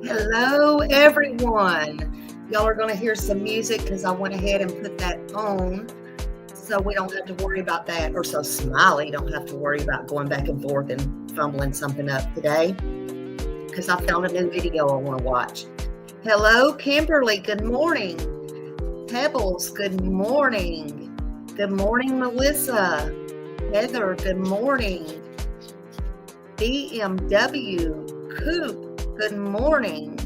Hello, everyone. Y'all are going to hear some music because I went ahead and put that on so we don't have to worry about that, or so Smiley don't have to worry about going back and forth and fumbling something up today because I found a new video I want to watch. Hello, Kimberly. Good morning. Pebbles, good morning. Good morning, Melissa. Heather, good morning. BMW, Coop, good morning.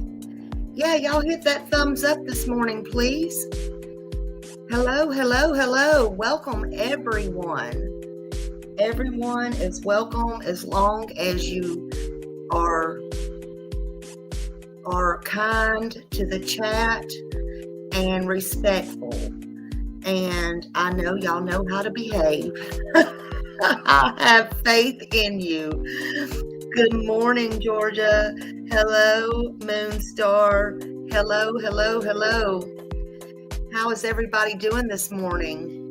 Yeah, y'all hit that thumbs up this morning, please. Hello, hello, hello. Welcome, everyone. Everyone is welcome as long as you are kind to the chat and respectful. And I know y'all know how to behave. I have faith in you. Good morning, Georgia. Hello, Moonstar. Hello, hello, hello. How is everybody doing this morning?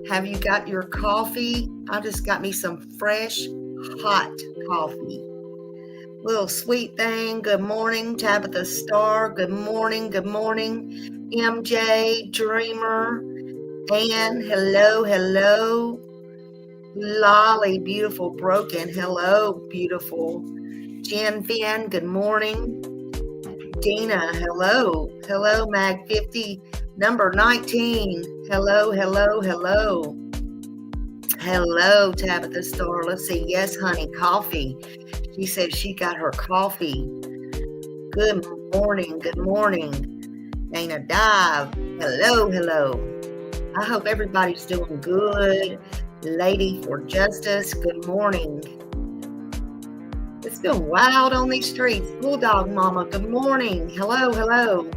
Have you got your coffee? I just got me some fresh, hot coffee. Little sweet thing. Good morning, Tabitha Star. Good morning, good morning. MJ, Dreamer. Ann, hello, hello. Lolly, beautiful, broken. Hello, beautiful. Jen Finn, good morning. Dina, hello. Hello, Mag 50, number 19. Hello, hello, hello. Hello, Tabitha Star. Let's see. Yes, honey, coffee. She said she got her coffee. Good morning, good morning. Dana Dive, hello, hello. I hope everybody's doing good. Lady for Justice, good morning. It's been wild on these streets. Bulldog Mama, good morning. Hello, hello.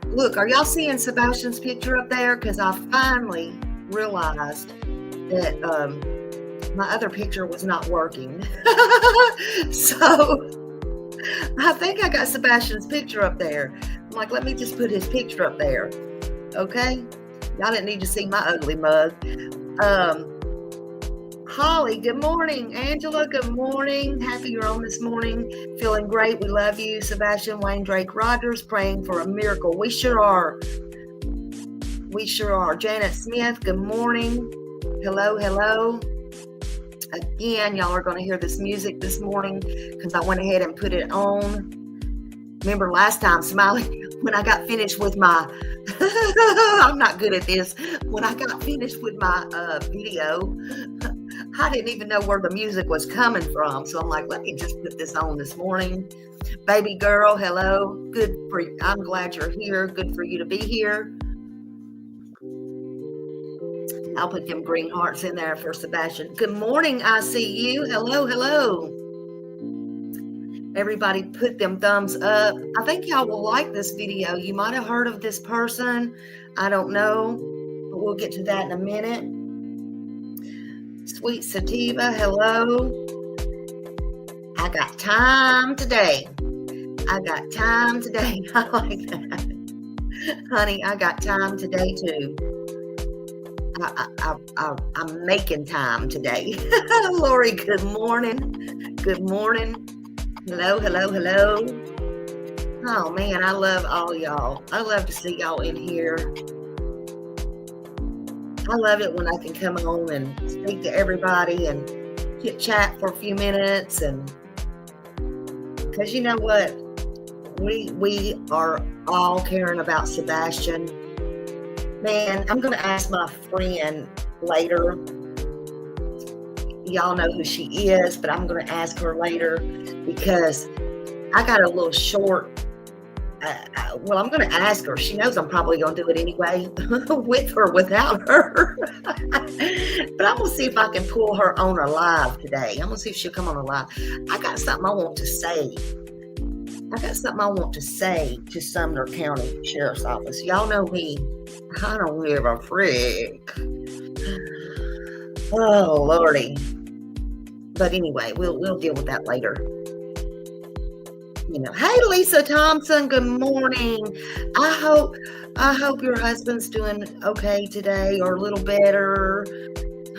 Look, are y'all seeing Sebastian's picture up there? Because I finally realized that my other picture was not working. So I think I got Sebastian's picture up there. I'm like, let me just put his picture up there. Okay? Y'all didn't need to see my ugly mug. Holly, good morning. Angela, good morning. Happy you're on this morning. Feeling great. We love you. Sebastian, Wayne, Drake, Rogers, praying for a miracle. We sure are. We sure are. Janet Smith, good morning. Hello, hello. Again, y'all are going to hear this music this morning because I went ahead and put it on. Remember last time, Smiley, when I got finished with my I'm not good at this. When I got finished with my video, I didn't even know where the music was coming from. So I'm like, let me just put this on this morning. Baby girl, hello. Good for you. I'm glad you're here. Good for you to be here. I'll put them green hearts in there for Sebastian. Good morning. I see you. Hello, hello. Everybody put them thumbs up. I think y'all will like this video. You might have heard of this person. I don't know, but we'll get to that in a minute. Sweet Sativa, hello. I got time today. I got time today. I like that. Honey, I got time today too. I'm making time today. Lori, good morning. Good morning. Hello, hello, hello. Oh, man, I love all y'all. I love to see y'all in here. I love it when I can come on and speak to everybody and chit-chat for a few minutes. And because you know what? We are all caring about Sebastian. Man, I'm going to ask my friend later. Y'all know who she is, but I'm going to ask her later because I got a little short. Well, I'm going to ask her. She knows I'm probably going to do it anyway, with or without her. But I'm going to see if I can pull her on a live today. I'm going to see if she'll come on a live. I got something I want to say. To Sumner County Sheriff's Office. Y'all know me. I don't give a frick. Oh, Lordy. But anyway, we'll deal with that later. You know, hey, Lisa Thompson, good morning. I hope your husband's doing okay today or a little better.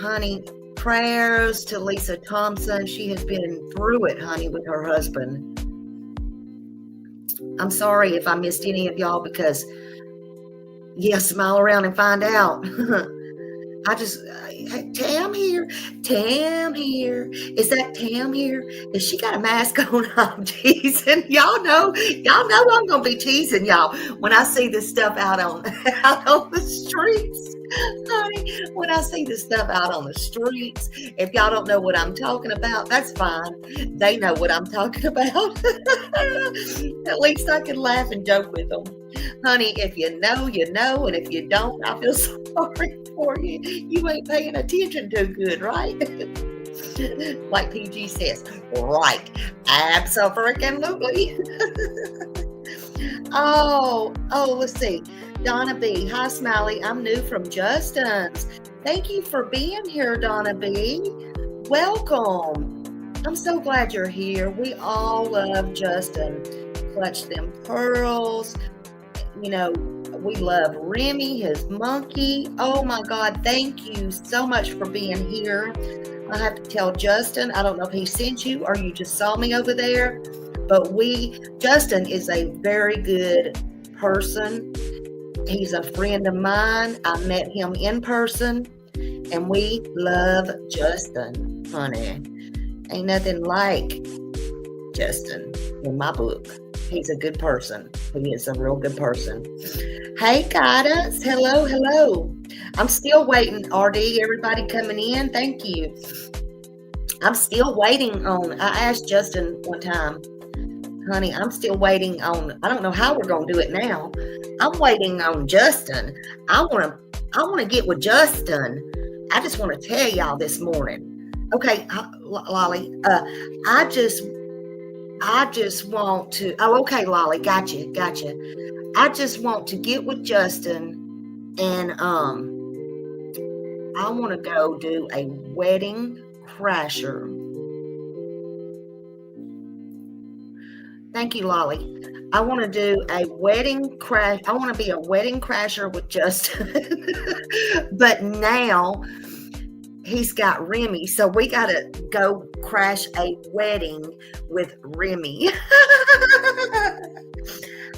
Honey, prayers to Lisa Thompson. She has been through it, honey, with her husband. I'm sorry if I missed any of y'all because, yeah, smile around and find out. I just, hey, Tam here. Tam here. Is that Tam here? Is she got a mask on? I'm teasing. Y'all know I'm gonna be teasing y'all when I see this stuff out on the streets. Honey, when I see this stuff out on the streets, if y'all don't know what I'm talking about, that's fine. They know what I'm talking about. At least I can laugh and joke with them. Honey, if you know, you know, and if you don't, I feel sorry for you. You ain't paying attention too good, right? Like PG says, right. Absolutely. Let's see. Donna B. Hi, Smiley. I'm new from Justin's. Thank you for being here, Donna B. Welcome. I'm so glad you're here. We all love Justin. Clutch them pearls. You know, we love Remy, his monkey. Oh my God, thank you so much for being here. I have to tell Justin, I don't know if he sent you or you just saw me over there, but Justin is a very good person. He's a friend of mine. I met him in person and we love Justin, honey. Ain't nothing like Justin in my book. He's a good person. He is a real good person. Hey, guidance. Hello, hello. I'm still waiting, RD. Everybody coming in. Thank you. I'm still waiting on, I asked Justin one time, honey, I'm still waiting on, I don't know how we're going to do it now. I'm waiting on Justin. I want to get with Justin. I just want to tell y'all this morning. Okay, Lolly, I just want to, okay, Lolly, gotcha. I just want to get with Justin and I want to go do a wedding crasher. Thank you, Lolly. I want to do a wedding crash. I want to be a wedding crasher with Justin. But now he's got Remy, so we got to go crash a wedding with Remy.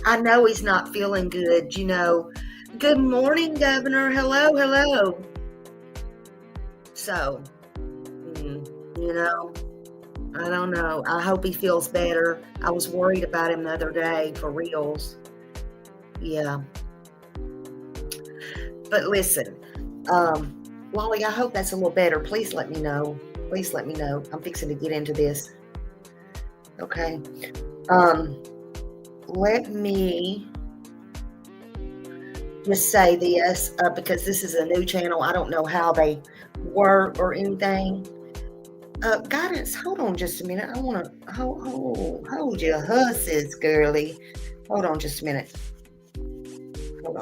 I know he's not feeling good, you know. Good morning, Governor. Hello. So, you know, I don't know. I hope he feels better. I was worried about him the other day, for reals. Yeah. But listen, Wally, I hope that's a little better. Please let me know. I'm fixing to get into this. Okay. Let me just say this, because this is a new channel. I don't know how they work or anything. Guidance, hold on just a minute. I want to hold your horses, girly. Hold on just a minute. Hold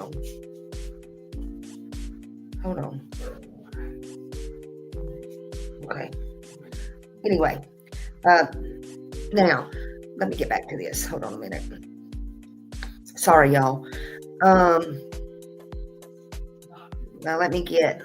on. Okay. Anyway, now let me get back to this. Hold on a minute. Sorry, y'all. Now let me get.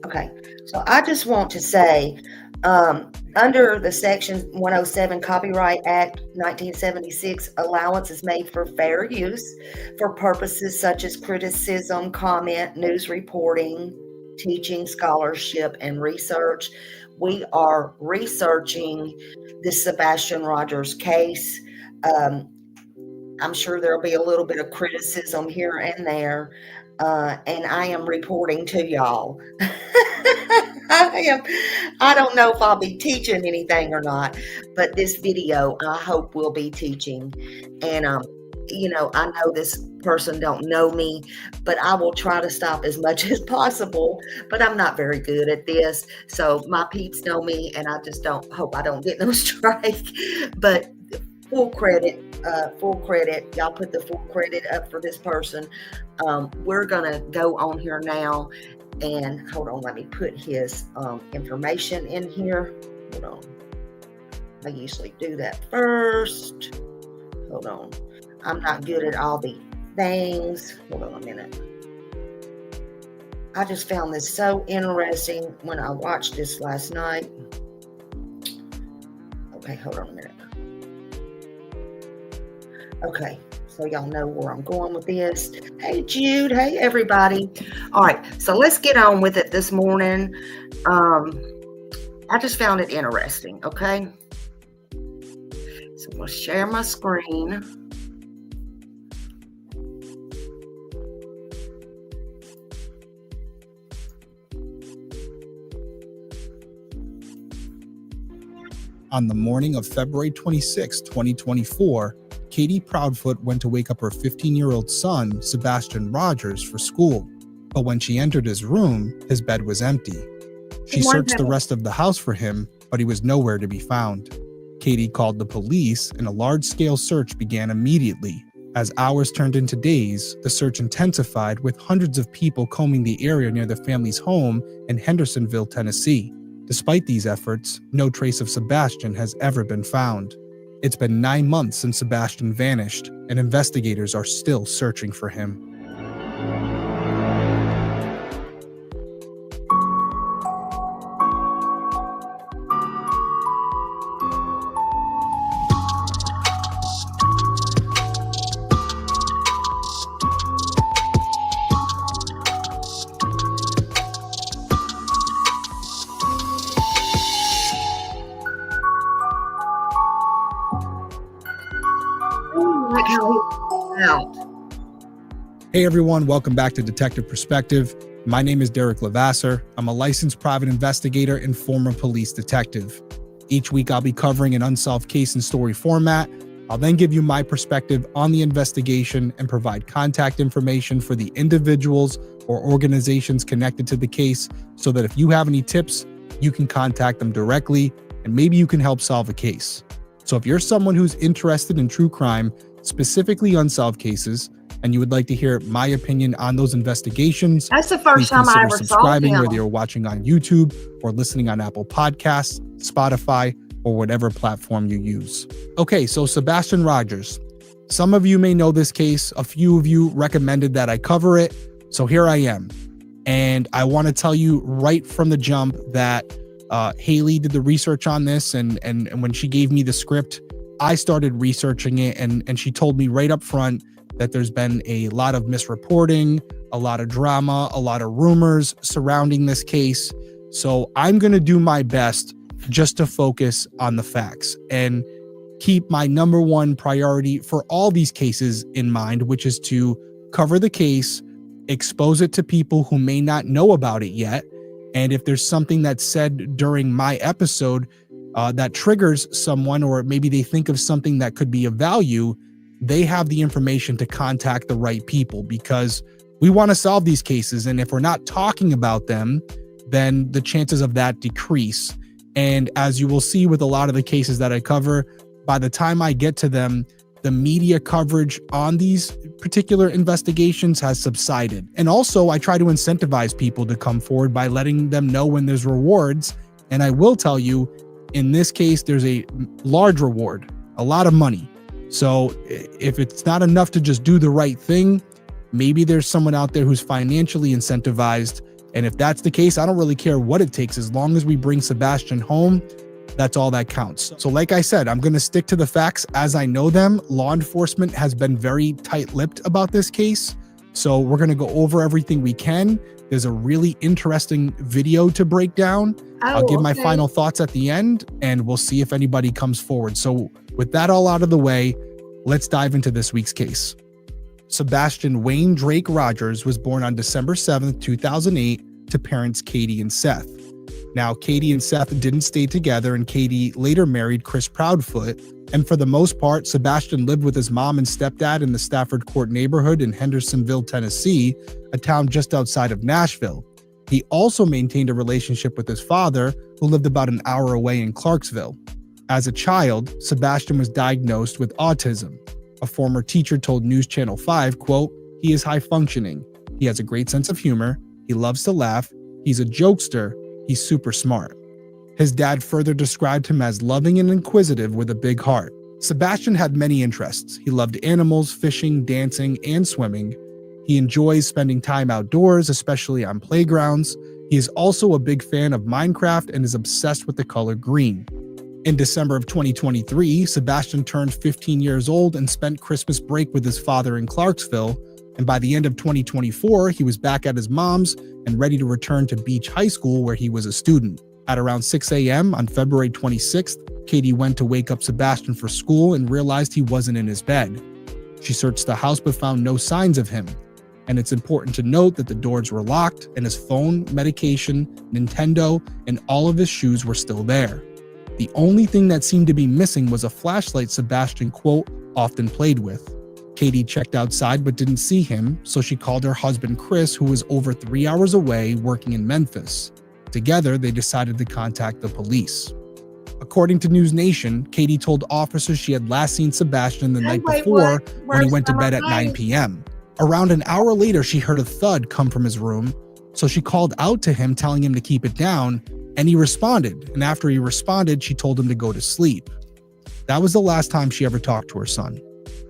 Okay. So I just want to say, under the Section 107 Copyright Act 1976, allowance is made for fair use for purposes such as criticism, comment, news reporting, teaching, scholarship, and research. We are researching the Sebastian Rogers case. I'm sure there'll be a little bit of criticism here and there, and I am reporting to y'all. I don't know if I'll be teaching anything or not, but this video I hope will be teaching. And you know, I know this person don't know me, but I will try to stop as much as possible. But I'm not very good at this, so my peeps know me, and I just hope I don't get no strike. But full credit. Y'all put the full credit up for this person. We're gonna go on here now. And hold on, let me put his information in here. Hold on. I usually do that first. Hold on. I'm not good at all the things. Hold on a minute. I just found this so interesting when I watched this last night. Okay, hold on a minute. Okay, so y'all know where I'm going with this. Hey, Jude. Hey, everybody. All right, so let's get on with it this morning. I just found it interesting, okay? So I'm going to share my screen. On the morning of February 26, 2024, Katie Proudfoot went to wake up her 15-year-old son, Sebastian Rogers, for school. But when she entered his room, his bed was empty. She searched the rest of the house for him, but he was nowhere to be found. Katie called the police, and a large-scale search began immediately. As hours turned into days, the search intensified, with hundreds of people combing the area near the family's home in Hendersonville, Tennessee. Despite these efforts, no trace of Sebastian has ever been found. It's been 9 months since Sebastian vanished, and investigators are still searching for him. Hey everyone, welcome back to Detective Perspective. My name is Derek Lavasser. I'm a licensed private investigator and former police detective. Each week I'll be covering an unsolved case in story format. I'll then give you my perspective on the investigation and provide contact information for the individuals or organizations connected to the case so that if you have any tips, you can contact them directly and maybe you can help solve a case. So if you're someone who's interested in true crime, specifically unsolved cases, and you would like to hear my opinion on those investigations, that's the first time I ever subscribing, saw him. Whether you're watching on YouTube or listening on Apple Podcasts, Spotify, or whatever platform you use. Okay, so Sebastian Rogers. Some of you may know this case. A few of you recommended that I cover it. So here I am. And I want to tell you right from the jump that Haley did the research on this. And when she gave me the script, I started researching it. And she told me right up front that there's been a lot of misreporting, a lot of drama, a lot of rumors surrounding this case. So I'm going to do my best just to focus on the facts and keep my number one priority for all these cases in mind, which is to cover the case, expose it to people who may not know about it yet. And if there's something that's said during my episode that triggers someone, or maybe they think of something that could be of value, they have the information to contact the right people, because we want to solve these cases. And if we're not talking about them, then the chances of that decrease. And as you will see with a lot of the cases that I cover, by the time I get to them, the media coverage on these particular investigations has subsided. And also, I try to incentivize people to come forward by letting them know when there's rewards. And I will tell you, in this case, there's a large reward, a lot of money. So if it's not enough to just do the right thing, maybe there's someone out there who's financially incentivized. And if that's the case, I don't really care what it takes. As long as we bring Sebastian home, that's all that counts. So like I said, I'm going to stick to the facts as I know them. Law enforcement has been very tight-lipped about this case. So we're going to go over everything we can. There's a really interesting video to break down. I'll give my final thoughts at the end, and we'll see if anybody comes forward. So with that all out of the way, let's dive into this week's case. Sebastian Wayne Drake Rogers was born on December 7th, 2008 to parents Katie and Seth. Now, Katie and Seth didn't stay together, and Katie later married Chris Proudfoot. And for the most part, Sebastian lived with his mom and stepdad in the Stafford Court neighborhood in Hendersonville, Tennessee, a town just outside of Nashville. He also maintained a relationship with his father, who lived about an hour away in Clarksville. As a child, Sebastian was diagnosed with autism. A former teacher told News Channel 5, quote, "He is high functioning. He has a great sense of humor. He loves to laugh. He's a jokester. He's super smart." His dad further described him as loving and inquisitive with a big heart. Sebastian had many interests. He loved animals, fishing, dancing, and swimming. He enjoys spending time outdoors, especially on playgrounds. He is also a big fan of Minecraft and is obsessed with the color green. In December of 2023, Sebastian turned 15 years old and spent Christmas break with his father in Clarksville, and by the end of 2024, he was back at his mom's and ready to return to Beach High School where he was a student. At around 6 a.m. on February 26th, Katie went to wake up Sebastian for school and realized he wasn't in his bed. She searched the house but found no signs of him. And it's important to note that the doors were locked and his phone, medication, Nintendo, and all of his shoes were still there. The only thing that seemed to be missing was a flashlight Sebastian, quote, often played with. Katie checked outside but didn't see him, so she called her husband Chris, who was over 3 hours away working in Memphis. Together, they decided to contact the police. According to News Nation, Katie told officers she had last seen Sebastian the night before when he went to bed at 9 p.m. Around an hour later, she heard a thud come from his room, so she called out to him telling him to keep it down, and he responded. And after he responded, she told him to go to sleep. That was the last time she ever talked to her son.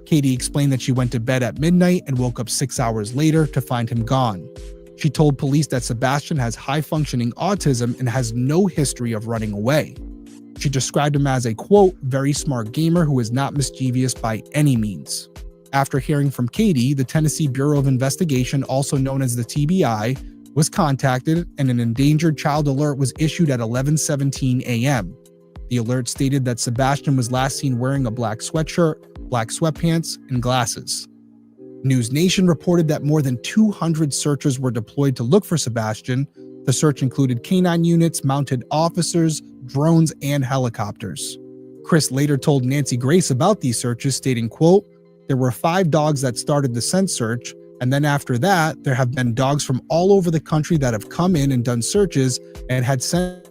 Katie explained that she went to bed at midnight and woke up 6 hours later to find him gone. She told police that Sebastian has high-functioning autism and has no history of running away. She described him as a, quote, very smart gamer who is not mischievous by any means. After hearing from Katie, the Tennessee Bureau of Investigation, also known as the TBI, was contacted and an endangered child alert was issued at 11:17 a.m. The alert stated that Sebastian was last seen wearing a black sweatshirt, black sweatpants, and glasses. News Nation reported that more than 200 searchers were deployed to look for Sebastian. The search included canine units, mounted officers, drones, and helicopters. Chris later told Nancy Grace about these searches, stating, quote, there were 5 dogs that started the scent search, and then after that, there have been dogs from all over the country that have come in and done searches and had scent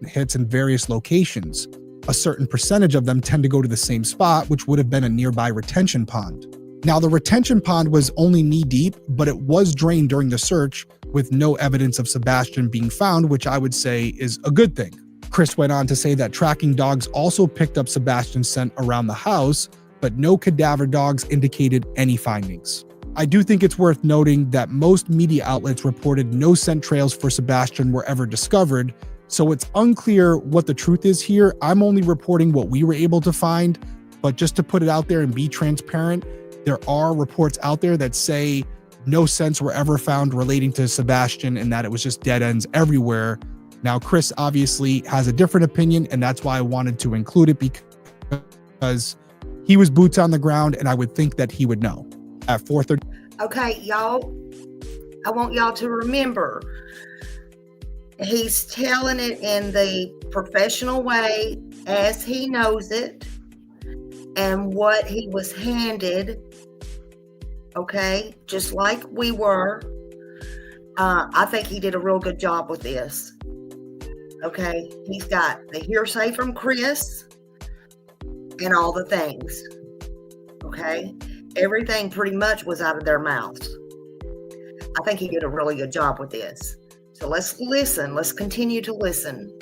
hits in various locations. A certain percentage of them tend to go to the same spot, which would have been a nearby retention pond. Now, the retention pond was only knee-deep, but it was drained during the search with no evidence of Sebastian being found, which I would say is a good thing. Chris went on to say that tracking dogs also picked up Sebastian's scent around the house, but no cadaver dogs indicated any findings. I do think it's worth noting that most media outlets reported no scent trails for Sebastian were ever discovered, so it's unclear what the truth is here. I'm only reporting what we were able to find, but just to put it out there and be transparent, there are reports out there that say no scents were ever found relating to Sebastian and that it was just dead ends everywhere. Now, Chris obviously has a different opinion, and that's why I wanted to include it because he was boots on the ground, and I would think that he would know. At 4:30. Okay, y'all, I want y'all to remember, he's telling it in the professional way as he knows it and what he was handed, okay, just like we were. I think he did a real good job with this. Okay, he's got the hearsay from Chris and all the things. Okay, everything pretty much was out of their mouths. I think he did a really good job with this. So let's listen. Let's continue to listen.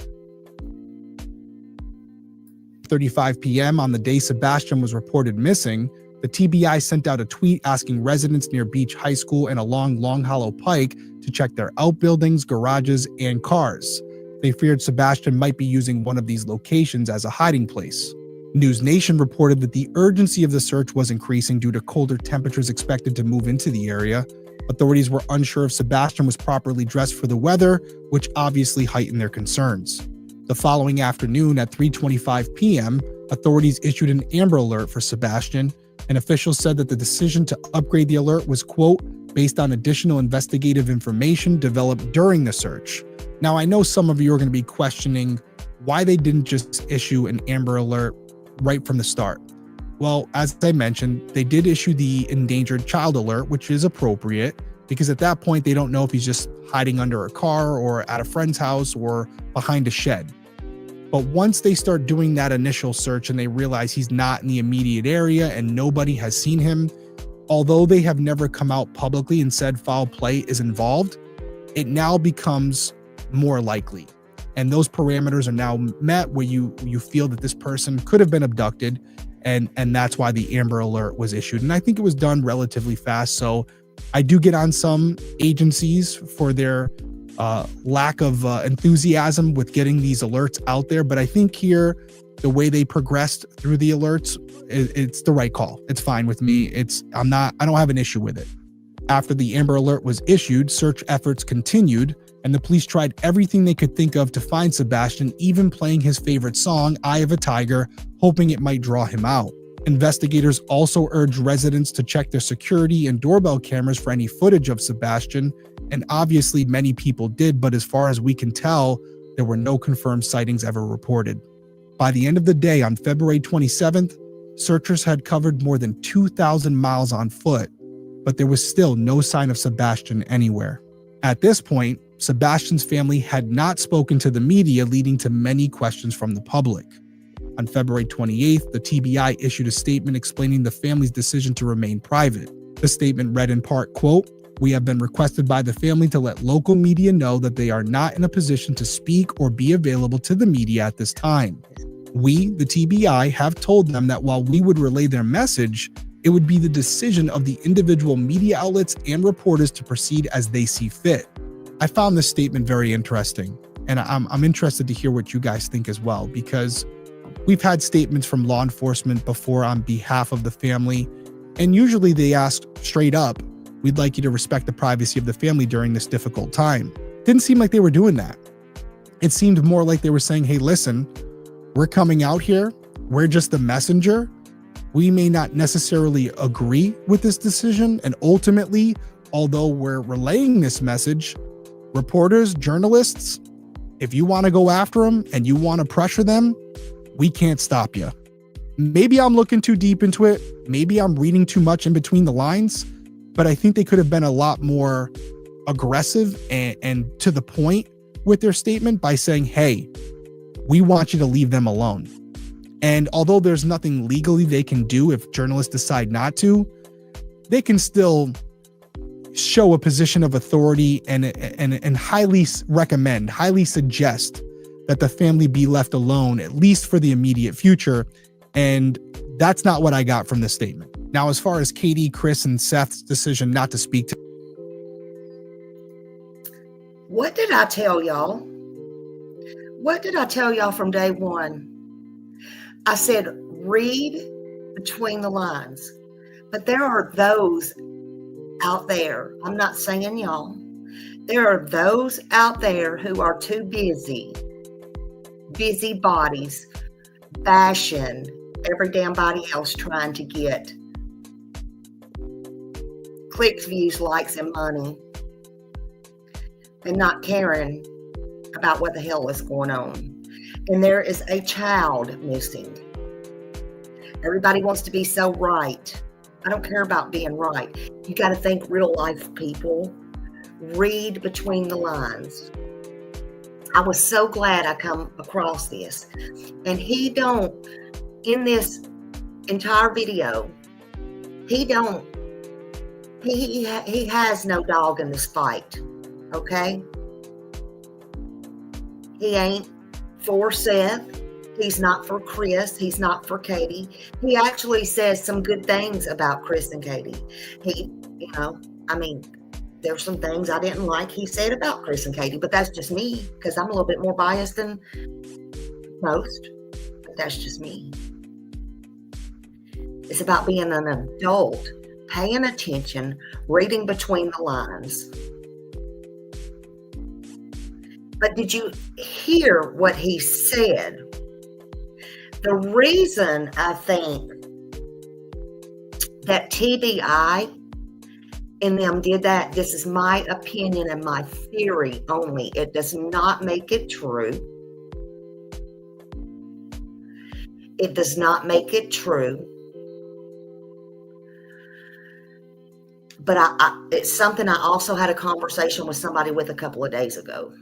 35 p.m. on the day Sebastian was reported missing, the TBI sent out a tweet asking residents near Beach High School and along Long Hollow Pike to check their outbuildings, garages, and cars. They feared Sebastian might be using one of these locations as a hiding place. News Nation reported that the urgency of the search was increasing due to colder temperatures expected to move into the area. Authorities were unsure if Sebastian was properly dressed for the weather, which obviously heightened their concerns. The following afternoon at 3:25 p.m., authorities issued an Amber Alert for Sebastian, and officials said that the decision to upgrade the alert was, quote, based on additional investigative information developed during the search. Now, I know some of you are going to be questioning why they didn't just issue an Amber Alert right from the start. Well, as I mentioned, they did issue the endangered child alert, which is appropriate because at that point, they don't know if he's just hiding under a car or at a friend's house or behind a shed. But once they start doing that initial search and they realize he's not in the immediate area and nobody has seen him, although they have never come out publicly and said foul play is involved, it now becomes more likely. And those parameters are now met where you feel that this person could have been abducted, and that's why the Amber Alert was issued. And I think it was done relatively fast. So I do get on some agencies for their lack of enthusiasm with getting these alerts out there. But I think here the way they progressed through the alerts, it's the right call. It's fine with me. I don't have an issue with it. After the Amber Alert was issued, search efforts continued, and the police tried everything they could think of to find Sebastian, even playing his favorite song, Eye of a Tiger, hoping it might draw him out. Investigators also urged residents to check their security and doorbell cameras for any footage of Sebastian, and obviously many people did, but as far as we can tell, there were no confirmed sightings ever reported. By the end of the day, on February 27th, searchers had covered more than 2,000 miles on foot, but there was still no sign of Sebastian anywhere. At this point, Sebastian's family had not spoken to the media, leading to many questions from the public. On February 28th, the TBI issued a statement explaining the family's decision to remain private. The statement read in part, quote, "We have been requested by the family to let local media know that they are not in a position to speak or be available to the media at this time. We, the TBI, have told them that while we would relay their message, it would be the decision of the individual media outlets and reporters to proceed as they see fit." I found this statement very interesting, and I'm interested to hear what you guys think as well, because we've had statements from law enforcement before on behalf of the family, and usually they ask straight up, "We'd like you to respect the privacy of the family during this difficult time." Didn't seem like they were doing that. It seemed more like they were saying, "Hey, listen, we're coming out here. We're just the messenger. We may not necessarily agree with this decision, and ultimately, although we're relaying this message, reporters, journalists, if you want to go after them and you want to pressure them, we can't stop you." Maybe I'm looking too deep into it. Maybe I'm reading too much in between the lines, but I think they could have been a lot more aggressive and to the point with their statement by saying, "Hey, we want you to leave them alone." And although there's nothing legally they can do if journalists decide not to, they can still show a position of authority and highly recommend, highly suggest that the family be left alone, at least for the immediate future. And that's not what I got from this statement. Now, as far as Katie, Chris, and Seth's decision not to speak to. What did I tell y'all? What did I tell y'all from day one? I said, read between the lines. But there are those out there, I'm not saying y'all, there are those out there who are too busy bodies, bashing every damn body else trying to get clicks, views, likes, and money, and not caring about what the hell is going on. And there is a child missing. Everybody wants to be so right. I don't care about being right. You got to think real life, people. Read between the lines. I was so glad I come across this. And in this entire video, he has no dog in this fight. Okay? He ain't for Seth. He's not for Chris. He's not for Katie. He actually says some good things about Chris and Katie. There's some things I didn't like he said about Chris and Katie, but that's just me because I'm a little bit more biased than most. But that's just me. It's about being an adult, paying attention, reading between the lines. But did you hear what he said? The reason I think that TBI and them did that, this is my opinion and my theory only. It does not make it true. It does not make it true. But it's something I also had a conversation with somebody with a couple of days ago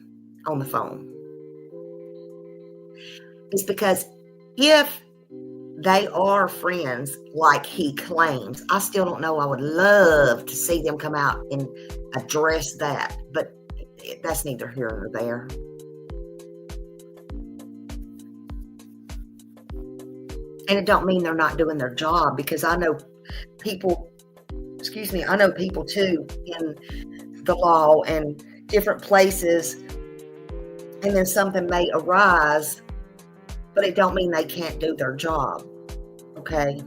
on the phone. It's because if they are friends like he claims, I still don't know. I would love to see them come out and address that, but that's neither here nor there. And it don't mean they're not doing their job, because I know people too in the law and different places, and then something may arise But it don't mean they can't do their job, okay?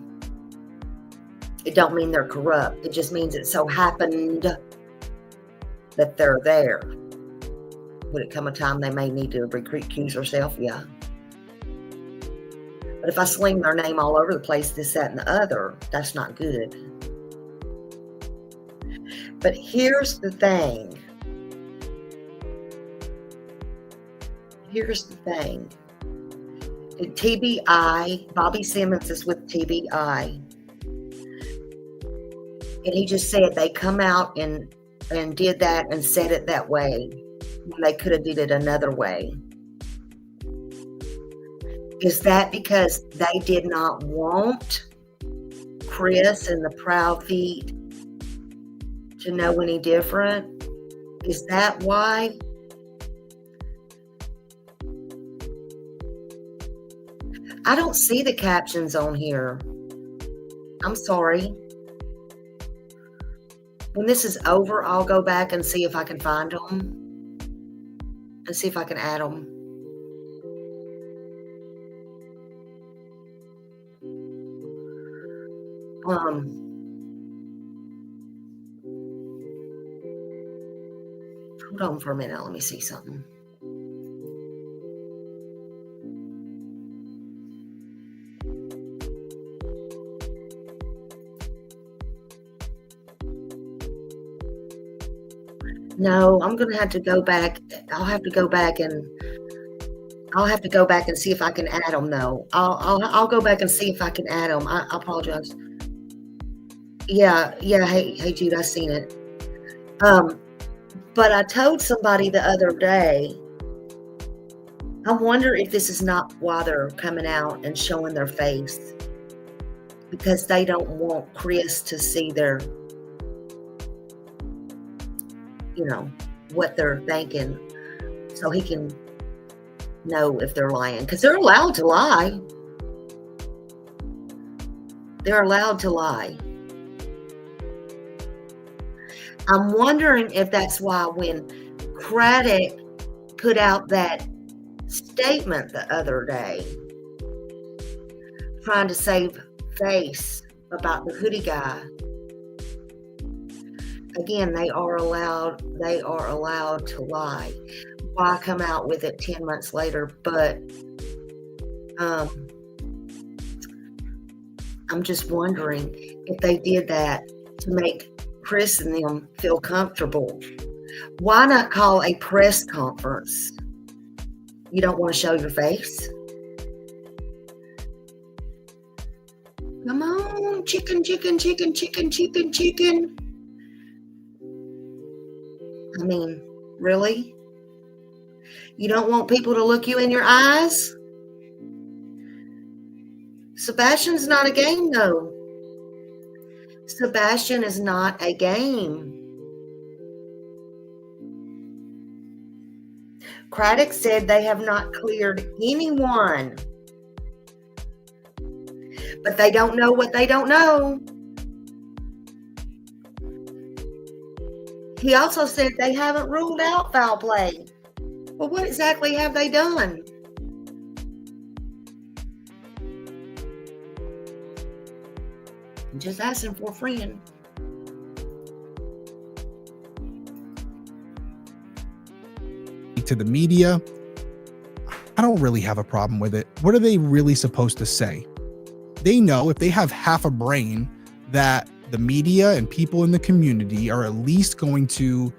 It don't mean they're corrupt. It just means it so happened that they're there. Would it come a time they may need to recuse themselves? Yeah. But if I sling their name all over the place, this, that, and the other, that's not good. But here's the thing. Here's the thing. TBI, Bobby Simmons is with TBI. And he just said they come out and did that and said it that way when they could have did it another way. Is that because they did not want Chris and the Proud Feet to know any different? Is that why? I don't see the captions on here. I'm sorry. When this is over, I'll go back and see if I can find them and see if I can add them. Hold on for a minute. Let me see something. No, I'm going to have to go back. I'll have to go back and see if I can add them though. I'll go back and see if I can add them. I apologize. Yeah. Hey Jude, I seen it. But I told somebody the other day, I wonder if this is not why they're coming out and showing their face, because they don't want Chris to see their, what they're thinking, so he can know if they're lying, because they're allowed to lie. They're allowed to lie. I'm wondering if that's why when Craddock put out that statement the other day, trying to save face about the hoodie guy. Again, they are allowed to lie. Why come out with it 10 months later? But I'm just wondering if they did that to make Chris and them feel comfortable. Why not call a press conference? You don't want to show your face? Come on, chicken. I mean, really? You don't want people to look you in your eyes? Sebastian's not a game, though. Sebastian is not a game. Craddock said they have not cleared anyone. But they don't know what they don't know. He also said they haven't ruled out foul play. Well, what exactly have they done? I'm just asking for a friend. To the media, I don't really have a problem with it. What are they really supposed to say? They know, if they have half a brain, that the media and people in the community are at least going to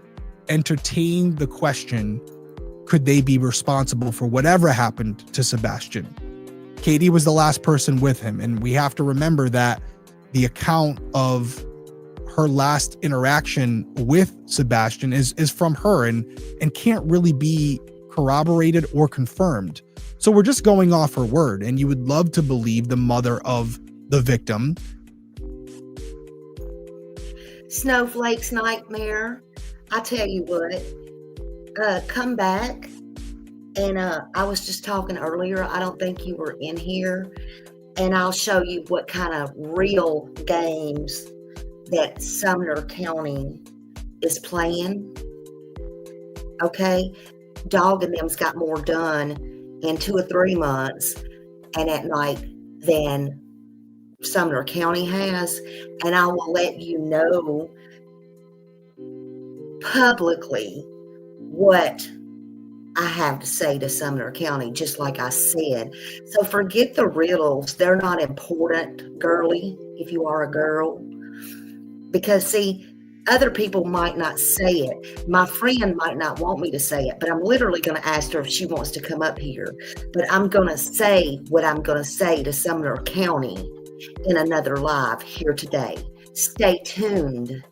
entertain the question, could they be responsible for whatever happened to Sebastian? Katie was the last person with him, and we have to remember that the account of her last interaction with Sebastian is from her and can't really be corroborated or confirmed. So we're just going off her word, and you would love to believe the mother of the victim. Snowflake's nightmare. I tell you what, come back. And I was just talking earlier, I don't think you were in here, and I'll show you what kind of real games that Sumner County is playing. Okay, Dog and them's got more done in 2 or 3 months and at night than Sumner County has. And I will let you know publicly what I have to say to Sumner County, just like I said. So forget the riddles. They're not important, girly, if you are a girl. Because, see, other people might not say it. My friend might not want me to say it, but I'm literally going to ask her if she wants to come up here. But I'm going to say what I'm going to say to Sumner County in another live here today. Stay tuned.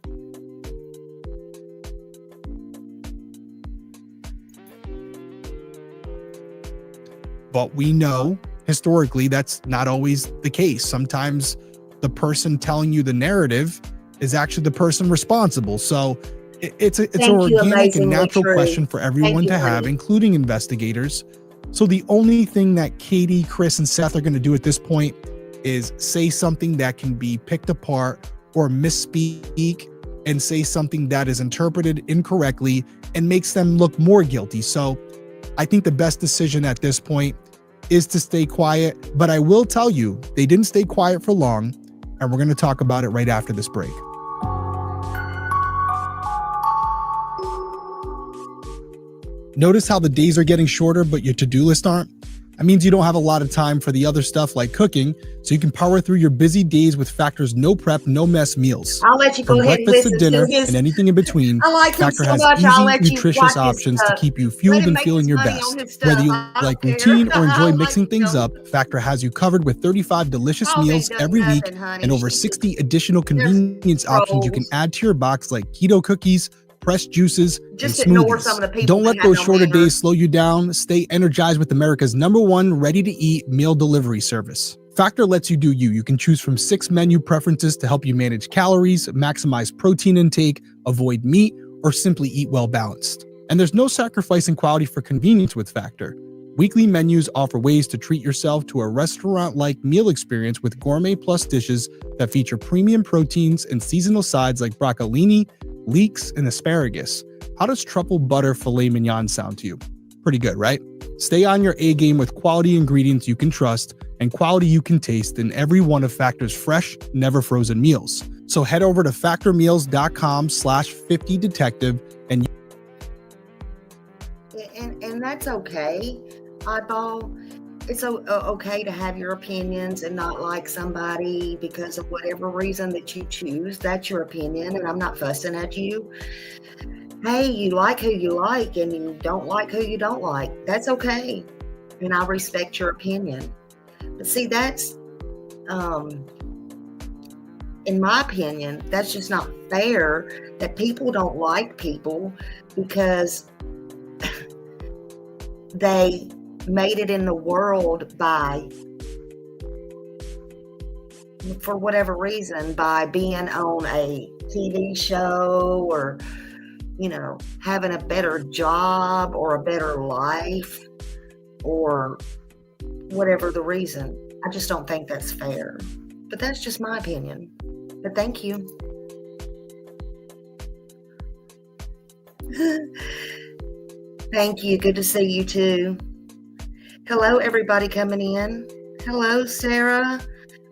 But we know historically that's not always the case. Sometimes the person telling you the narrative is actually the person responsible. So it's an organic and natural question for everyone to have, including investigators. So the only thing that Katie, Chris, and Seth are going to do at this point is say something that can be picked apart or misspeak and say something that is interpreted incorrectly and makes them look more guilty. So I think the best decision at this point is to stay quiet, but I will tell you, they didn't stay quiet for long, and we're going to talk about it right after this break. Notice how the days are getting shorter, but your to-do list aren't? That means you don't have a lot of time for the other stuff like cooking, so you can power through your busy days with Factor's no prep, no mess meals. I'll let you go ahead and listen to dinner to his, and anything in between. I like him Factor so has much, easy, nutritious options to keep you fueled and feeling your best. Whether you like routine or enjoy mixing things up, Factor has you covered with 35 delicious meals every week and over 60 additional convenience options you can add to your box, like keto cookies, pressed juices, just and smoothies. Don't let those shorter days slow you down. Stay energized with America's #1 ready-to-eat meal delivery service. Factor lets you do you. You can choose from 6 menu preferences to help you manage calories, maximize protein intake, avoid meat, or simply eat well balanced. And there's no sacrifice in quality for convenience with Factor. Weekly menus offer ways to treat yourself to a restaurant-like meal experience with gourmet plus dishes that feature premium proteins and seasonal sides like broccolini, leeks, and asparagus. How does truffle butter filet mignon sound to you? Pretty good, right? Stay on your A game with quality ingredients you can trust and quality you can taste in every one of Factor's fresh, never frozen meals. So head over to factormeals.com/50detective and that's okay, oddball. It's okay to have your opinions and not like somebody because of whatever reason that you choose. That's your opinion, and I'm not fussing at you. Hey, you like who you like, and you don't like who you don't like. That's okay, and I respect your opinion. But see, that's, in my opinion, that's just not fair that people don't like people because they made it in the world by, for whatever reason, by being on a TV show or, having a better job or a better life or whatever the reason. I just don't think that's fair. But that's just my opinion. But thank you. Thank you. Good to see you too. Hello, everybody coming in. Hello, Sarah.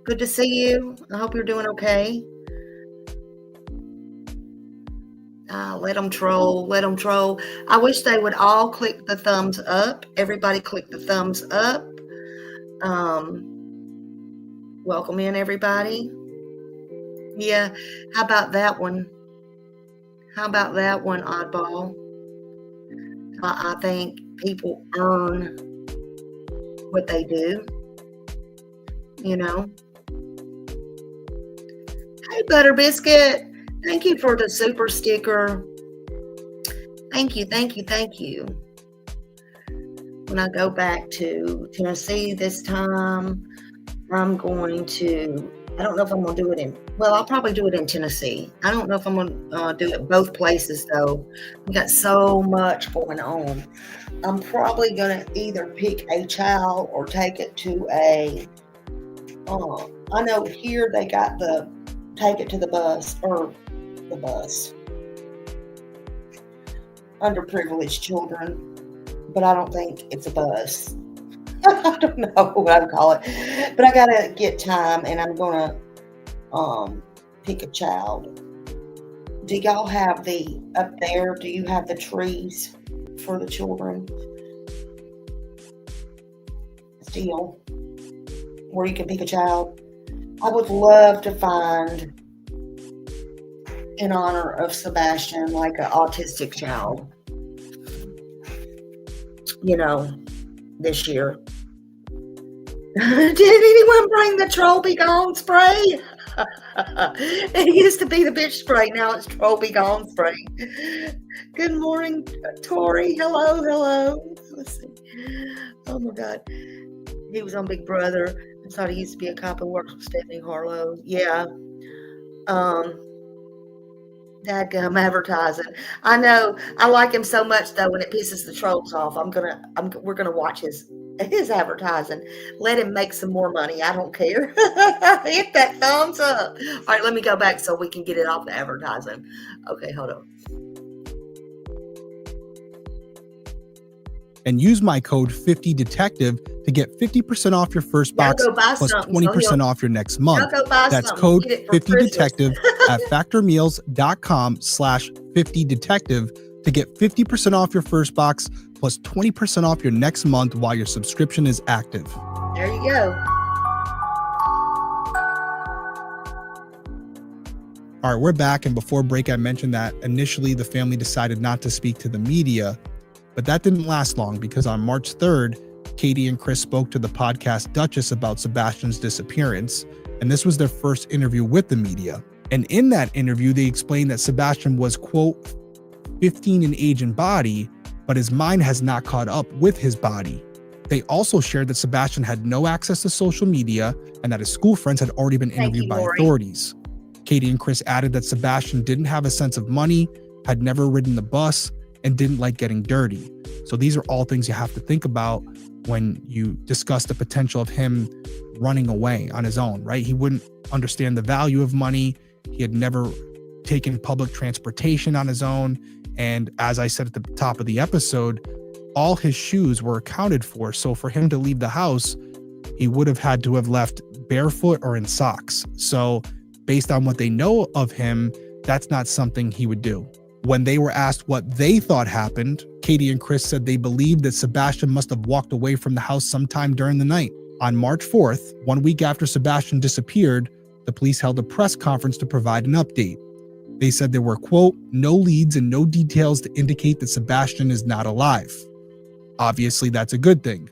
Good to see you. I hope you're doing okay. Let them troll. Let them troll. I wish they would all click the thumbs up. Everybody click the thumbs up. Welcome in, everybody. Yeah. How about that one? Oddball? I think people earn what they do, Hey, Butter Biscuit, thank you for the super sticker. Thank you. When I go back to Tennessee this time, I don't know if I'm going to do it I'll probably do it in Tennessee. I don't know if I'm going to do it both places, though. We got so much going on. I'm probably going to either pick a child or take it to I know here they got take it to the bus. Underprivileged children, but I don't think it's a bus. I don't know what I call it, but I gotta get time, and I'm gonna pick a child. Do y'all have the up there? Do you have the trees for the children still, where you can pick a child? I would love to find, in honor of Sebastian, like an autistic child, you know, this year. Did anyone bring the Troll Be Gone spray? It used to be the bitch spray. Now it's Troll Be Gone spray. Good morning, Tori. Hello, hello. Let's see. Oh my God. He was on Big Brother. I thought he used to be a cop and works with Stephanie Harlow. Yeah. Dadgum advertising. I know. I like him so much though. When it pisses the trolls off, we're gonna watch his advertising. Let him make some more money. I don't care. Hit that thumbs up. All right, let me go back so we can get it off the advertising. Okay, hold on. And use my code 50detective to get 50% off your first box plus 20% off your next month. That's code 50detective at factormeals.com/50detective to get 50% off your first box plus 20% off your next month while your subscription is active. There you go. All right, we're back. And before break, I mentioned that initially the family decided not to speak to the media, but that didn't last long because on March 3rd, Katie and Chris spoke to the podcast Duchess about Sebastian's disappearance. And this was their first interview with the media. And in that interview, they explained that Sebastian was, quote, 15 in age and body, but his mind has not caught up with his body. They also shared that Sebastian had no access to social media and that his school friends had already been interviewed by authorities. Katie and Chris added that Sebastian didn't have a sense of money, had never ridden the bus, and didn't like getting dirty. So these are all things you have to think about when you discuss the potential of him running away on his own, right? He wouldn't understand the value of money. He had never taken public transportation on his own. And as I said at the top of the episode, all his shoes were accounted for. So for him to leave the house, he would have had to have left barefoot or in socks. So based on what they know of him, that's not something he would do. When they were asked what they thought happened, Katie and Chris said they believed that Sebastian must have walked away from the house sometime during the night. On March 4th, 1 week after Sebastian disappeared, the police held a press conference to provide an update. They said there were, quote, no leads and no details to indicate that Sebastian is not alive. Obviously, that's a good thing.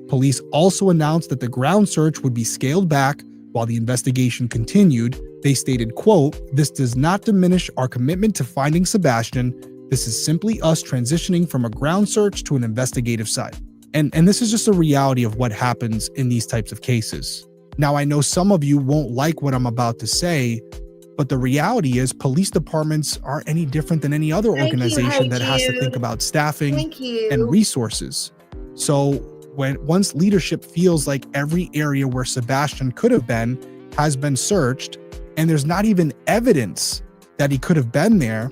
Police also announced that the ground search would be scaled back while the investigation continued. They stated, quote, this does not diminish our commitment to finding Sebastian. This is simply us transitioning from a ground search to an investigative side. And this is just a reality of what happens in these types of cases. Now, I know some of you won't like what I'm about to say, but the reality is police departments aren't any different than any other organization that has to think about staffing and resources. So once leadership feels like every area where Sebastian could have been has been searched, and there's not even evidence that he could have been there,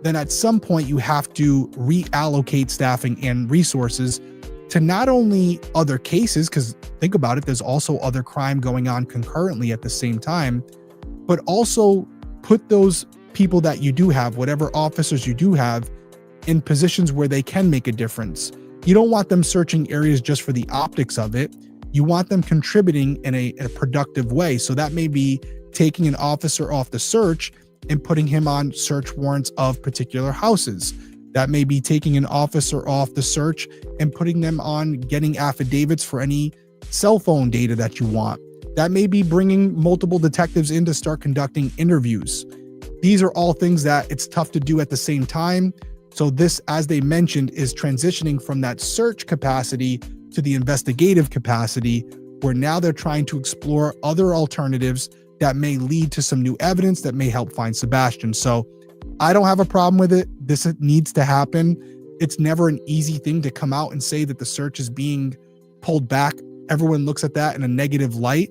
then at some point you have to reallocate staffing and resources to not only other cases, because think about it, there's also other crime going on concurrently at the same time, but also put those people that you do have, whatever officers you do have, in positions where they can make a difference. You don't want them searching areas just for the optics of it. You want them contributing in a productive way. So that may be taking an officer off the search and putting him on search warrants of particular houses. That may be taking an officer off the search and putting them on getting affidavits for any cell phone data that you want. That may be bringing multiple detectives in to start conducting interviews. These are all things that it's tough to do at the same time. So this, as they mentioned, is transitioning from that search capacity to the investigative capacity, where now they're trying to explore other alternatives that may lead to some new evidence that may help find Sebastian. So I don't have a problem with it. This needs to happen. It's never an easy thing to come out and say that the search is being pulled back. Everyone looks at that in a negative light.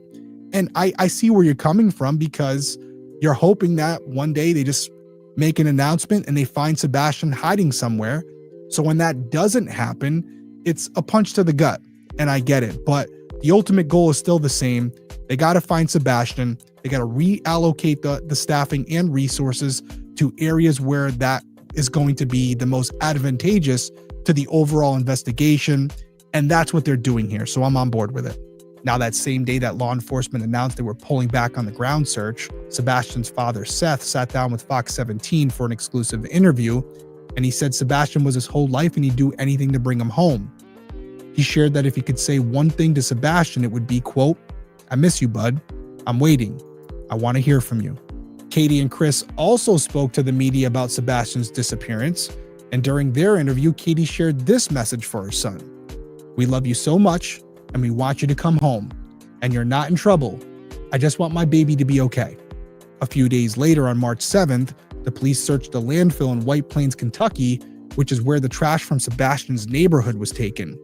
And I see where you're coming from, because you're hoping that one day they just make an announcement and they find Sebastian hiding somewhere. So when that doesn't happen, it's a punch to the gut. and I get it, but the ultimate goal is still the same. They got to find Sebastian. They got to reallocate the staffing and resources to areas where that is going to be the most advantageous to the overall investigation. And that's what they're doing here. So I'm on board with it. Now, that same day that law enforcement announced they were pulling back on the ground search, Sebastian's father, Seth, sat down with Fox 17 for an exclusive interview. And he said Sebastian was his whole life and he'd do anything to bring him home. He shared that if he could say one thing to Sebastian, it would be, quote, "I miss you, bud. I'm waiting. I want to hear from you." Katie and Chris also spoke to the media about Sebastian's disappearance. And during their interview, Katie shared this message for her son. "We love you so much and we want you to come home. And you're not in trouble. I just want my baby to be okay." A few days later, on March 7th, the police searched a landfill in White Plains, Kentucky, which is where the trash from Sebastian's neighborhood was taken.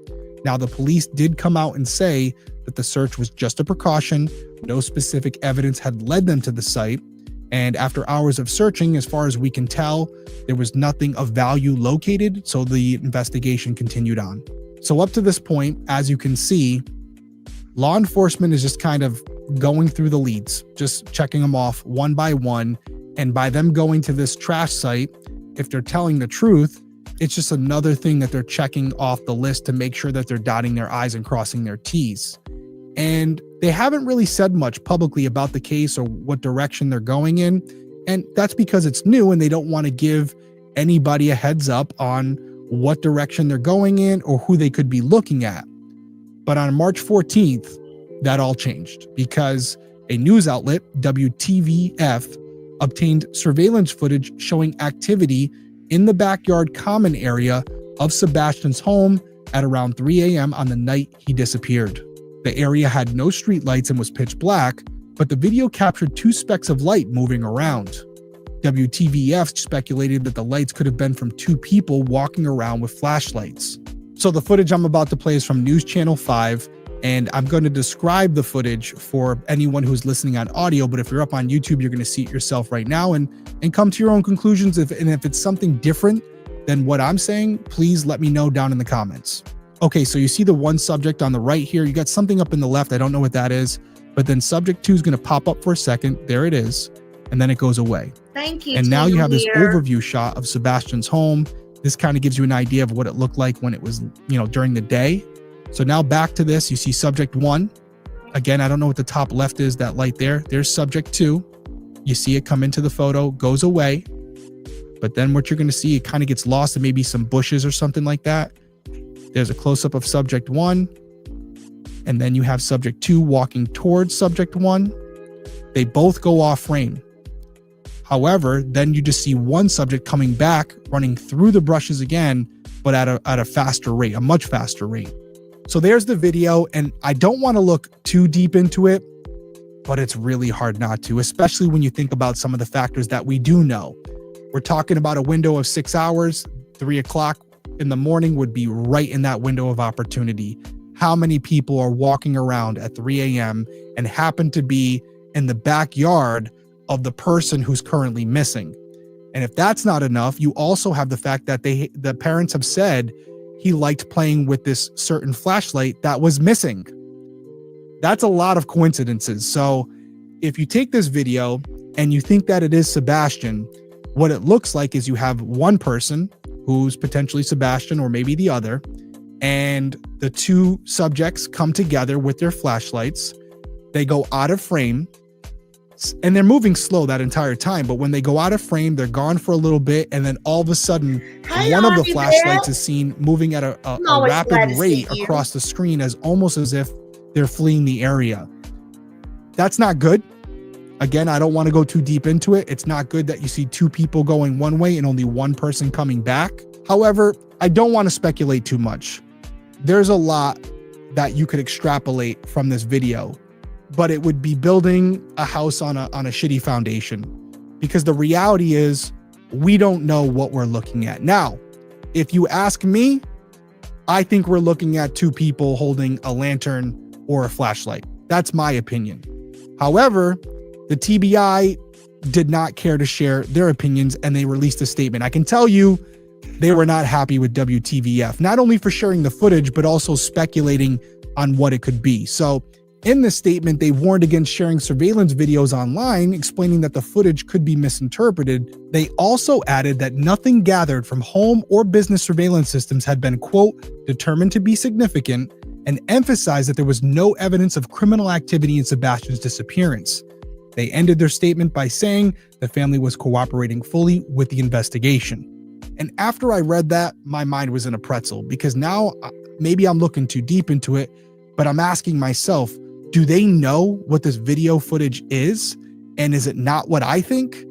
Now, the police did come out and say that the search was just a precaution. No specific evidence had led them to the site. And after hours of searching, as far as we can tell, there was nothing of value located, so the investigation continued on. So up to this point, as you can see, law enforcement is just kind of going through the leads, just checking them off one by one. And by them going to this trash site, if they're telling the truth, it's just another thing that they're checking off the list to make sure that they're dotting their I's and crossing their T's. And they haven't really said much publicly about the case or what direction they're going in. And that's because it's new and they don't want to give anybody a heads up on what direction they're going in or who they could be looking at. But on March 14th, that all changed because a news outlet, WTVF, obtained surveillance footage showing activity in the backyard common area of Sebastian's home at around 3 a.m. on the night he disappeared. The area had no streetlights and was pitch black, but the video captured two specks of light moving around. WTVF speculated that the lights could have been from two people walking around with flashlights. So the footage I'm about to play is from News Channel 5, and I'm going to describe the footage for anyone who's listening on audio, but if you're up on YouTube, you're going to see it yourself right now and come to your own conclusions. If it's something different than what I'm saying, please let me know down in the comments. Okay, so you see the one subject on the right here. You got something up in the left. I don't know what that is, but then subject 2 is going to pop up for a second. There it is. And then it goes away. Thank you. And now you have this overview shot of Sebastian's home. This kind of gives you an idea of what it looked like when it was, during the day. So now back to this, you see subject 1. Again, I don't know what the top left is, that light there. There's subject 2. You see it come into the photo, goes away. But then what you're going to see, it kind of gets lost in maybe some bushes or something like that. There's a close-up of subject 1. And then you have subject 2 walking towards subject 1. They both go off frame. However, then you just see one subject coming back, running through the brushes again, but at a faster rate, a much faster rate. So there's the video, and I don't want to look too deep into it, but it's really hard not to, especially when you think about some of the factors that we do know. We're talking about a window of 6 hours. 3 o'clock in the morning would be right in that window of opportunity. How many people are walking around at 3 a.m. and happen to be in the backyard of the person who's currently missing? And if that's not enough, you also have the fact that the parents have said he liked playing with this certain flashlight that was missing. That's a lot of coincidences. So if you take this video and you think that it is Sebastian, what it looks like is you have one person who's potentially Sebastian or maybe the other, and the two subjects come together with their flashlights. They go out of frame, and they're moving slow that entire time. But when they go out of frame, they're gone for a little bit. And then all of a sudden, one of the flashlights is seen moving at a rapid rate across the screen, almost as if they're fleeing the area. That's not good. Again, I don't want to go too deep into it. It's not good that you see two people going one way and only one person coming back. However, I don't want to speculate too much. There's a lot that you could extrapolate from this video, but it would be building a house on a shitty foundation, because the reality is we don't know what we're looking at. Now, if you ask me, I think we're looking at two people holding a lantern or a flashlight. That's my opinion. However, the TBI did not care to share their opinions, and they released a statement. I can tell you they were not happy with WTVF, not only for sharing the footage, but also speculating on what it could be. So in this statement, they warned against sharing surveillance videos online, explaining that the footage could be misinterpreted. They also added that nothing gathered from home or business surveillance systems had been, quote, determined to be significant, and emphasized that there was no evidence of criminal activity in Sebastian's disappearance. They ended their statement by saying the family was cooperating fully with the investigation. And after I read that, my mind was in a pretzel, because now maybe I'm looking too deep into it, but I'm asking myself, do they know what this video footage is? And is it not what I think?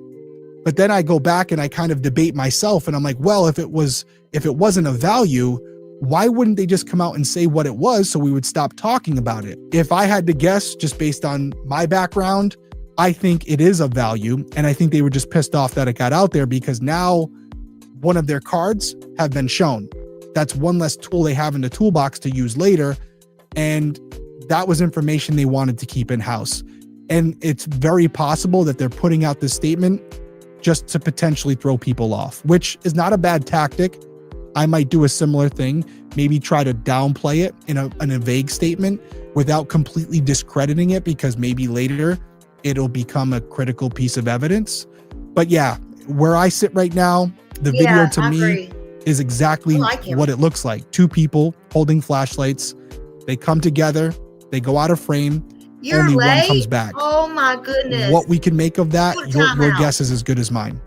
But then I go back and I kind of debate myself, and I'm like, well, if it wasn't of value, why wouldn't they just come out and say what it was so we would stop talking about it? If I had to guess, just based on my background, I think it is of value. And I think they were just pissed off that it got out there, because now one of their cards have been shown. That's one less tool they have in the toolbox to use later. And that was information they wanted to keep in-house. And it's very possible that they're putting out this statement just to potentially throw people off, which is not a bad tactic. I might do a similar thing, maybe try to downplay it in a vague statement without completely discrediting it, because maybe later it'll become a critical piece of evidence. But yeah, where I sit right now, the video to me is exactly what it looks like. Two people holding flashlights. They come together. They go out of frame. Only one comes back. Oh my goodness. What we can make of that, your guess is as good as mine.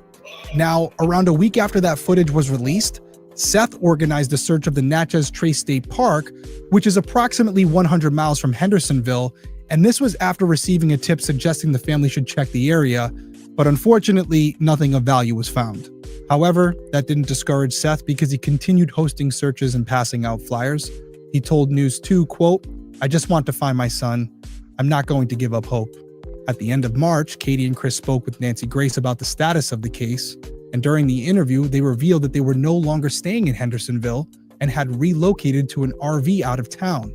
Now, around a week after that footage was released, Seth organized a search of the Natchez Trace State Park, which is approximately 100 miles from Hendersonville. And this was after receiving a tip suggesting the family should check the area. But unfortunately, nothing of value was found. However, that didn't discourage Seth, because he continued hosting searches and passing out flyers. He told News 2, quote, I just want to find my son. I'm not going to give up hope. At the end of March, Katie and Chris spoke with Nancy Grace about the status of the case. And during the interview, they revealed that they were no longer staying in Hendersonville and had relocated to an RV out of town.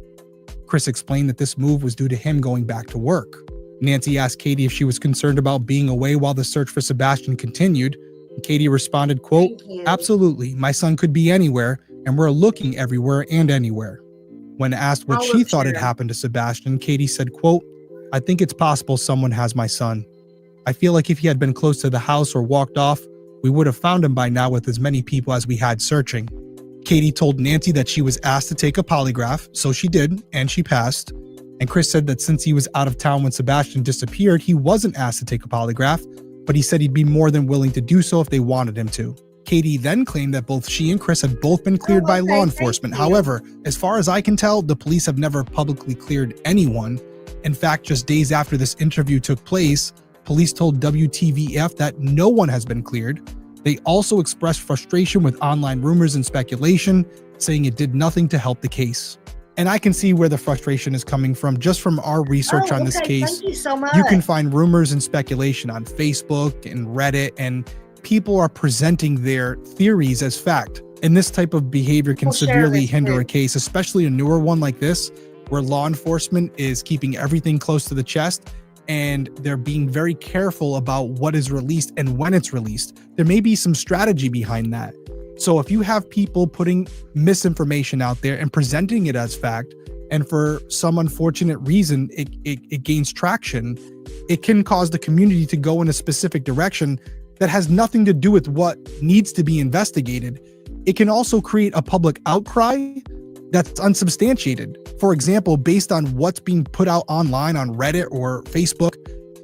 Chris explained that this move was due to him going back to work. Nancy asked Katie if she was concerned about being away while the search for Sebastian continued. And Katie responded, quote, absolutely, my son could be anywhere, and we're looking everywhere and anywhere. When asked what she thought had happened to Sebastian, Katie said, quote, I think it's possible someone has my son. I feel like if he had been close to the house or walked off, we would have found him by now with as many people as we had searching. Katie told Nancy that she was asked to take a polygraph, so she did, and she passed. And Chris said that since he was out of town when Sebastian disappeared, he wasn't asked to take a polygraph, but he said he'd be more than willing to do so if they wanted him to. Katie then claimed that both she and Chris had both been cleared by law enforcement. However, as far as I can tell, the police have never publicly cleared anyone. In fact, just days after this interview took place, police told WTVF that no one has been cleared. They also expressed frustration with online rumors and speculation, saying it did nothing to help the case. And I can see where the frustration is coming from just from our research on this case. Thank you so much. You can find rumors and speculation on Facebook and Reddit, and people are presenting their theories as fact. And this type of behavior can severely hinder a case, especially a newer one like this, where law enforcement is keeping everything close to the chest and they're being very careful about what is released and when it's released. There may be some strategy behind that. So if you have people putting misinformation out there and presenting it as fact, and for some unfortunate reason it gains traction, it can cause the community to go in a specific direction that has nothing to do with what needs to be investigated. It can also create a public outcry that's unsubstantiated. For example, based on what's being put out online on Reddit or Facebook,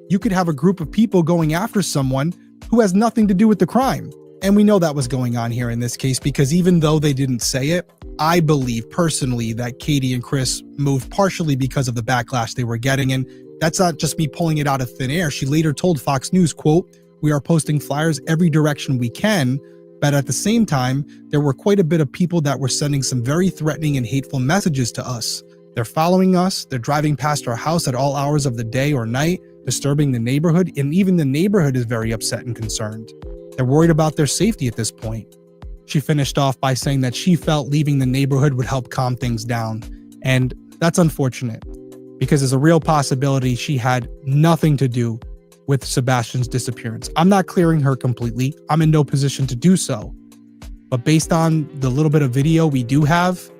you could have a group of people going after someone who has nothing to do with the crime. And we know that was going on here in this case, because even though they didn't say it, I believe personally that Katie and Chris moved partially because of the backlash they were getting. And that's not just me pulling it out of thin air. She later told Fox News, quote, we are posting flyers every direction we can, but at the same time, there were quite a bit of people that were sending some very threatening and hateful messages to us. They're following us, they're driving past our house at all hours of the day or night, disturbing the neighborhood, and even the neighborhood is very upset and concerned. They're worried about their safety at this point. She finished off by saying that she felt leaving the neighborhood would help calm things down. And that's unfortunate, because there's a real possibility she had nothing to do with Sebastian's disappearance. I'm not clearing her completely. I'm in no position to do so. But based on the little bit of video we do have,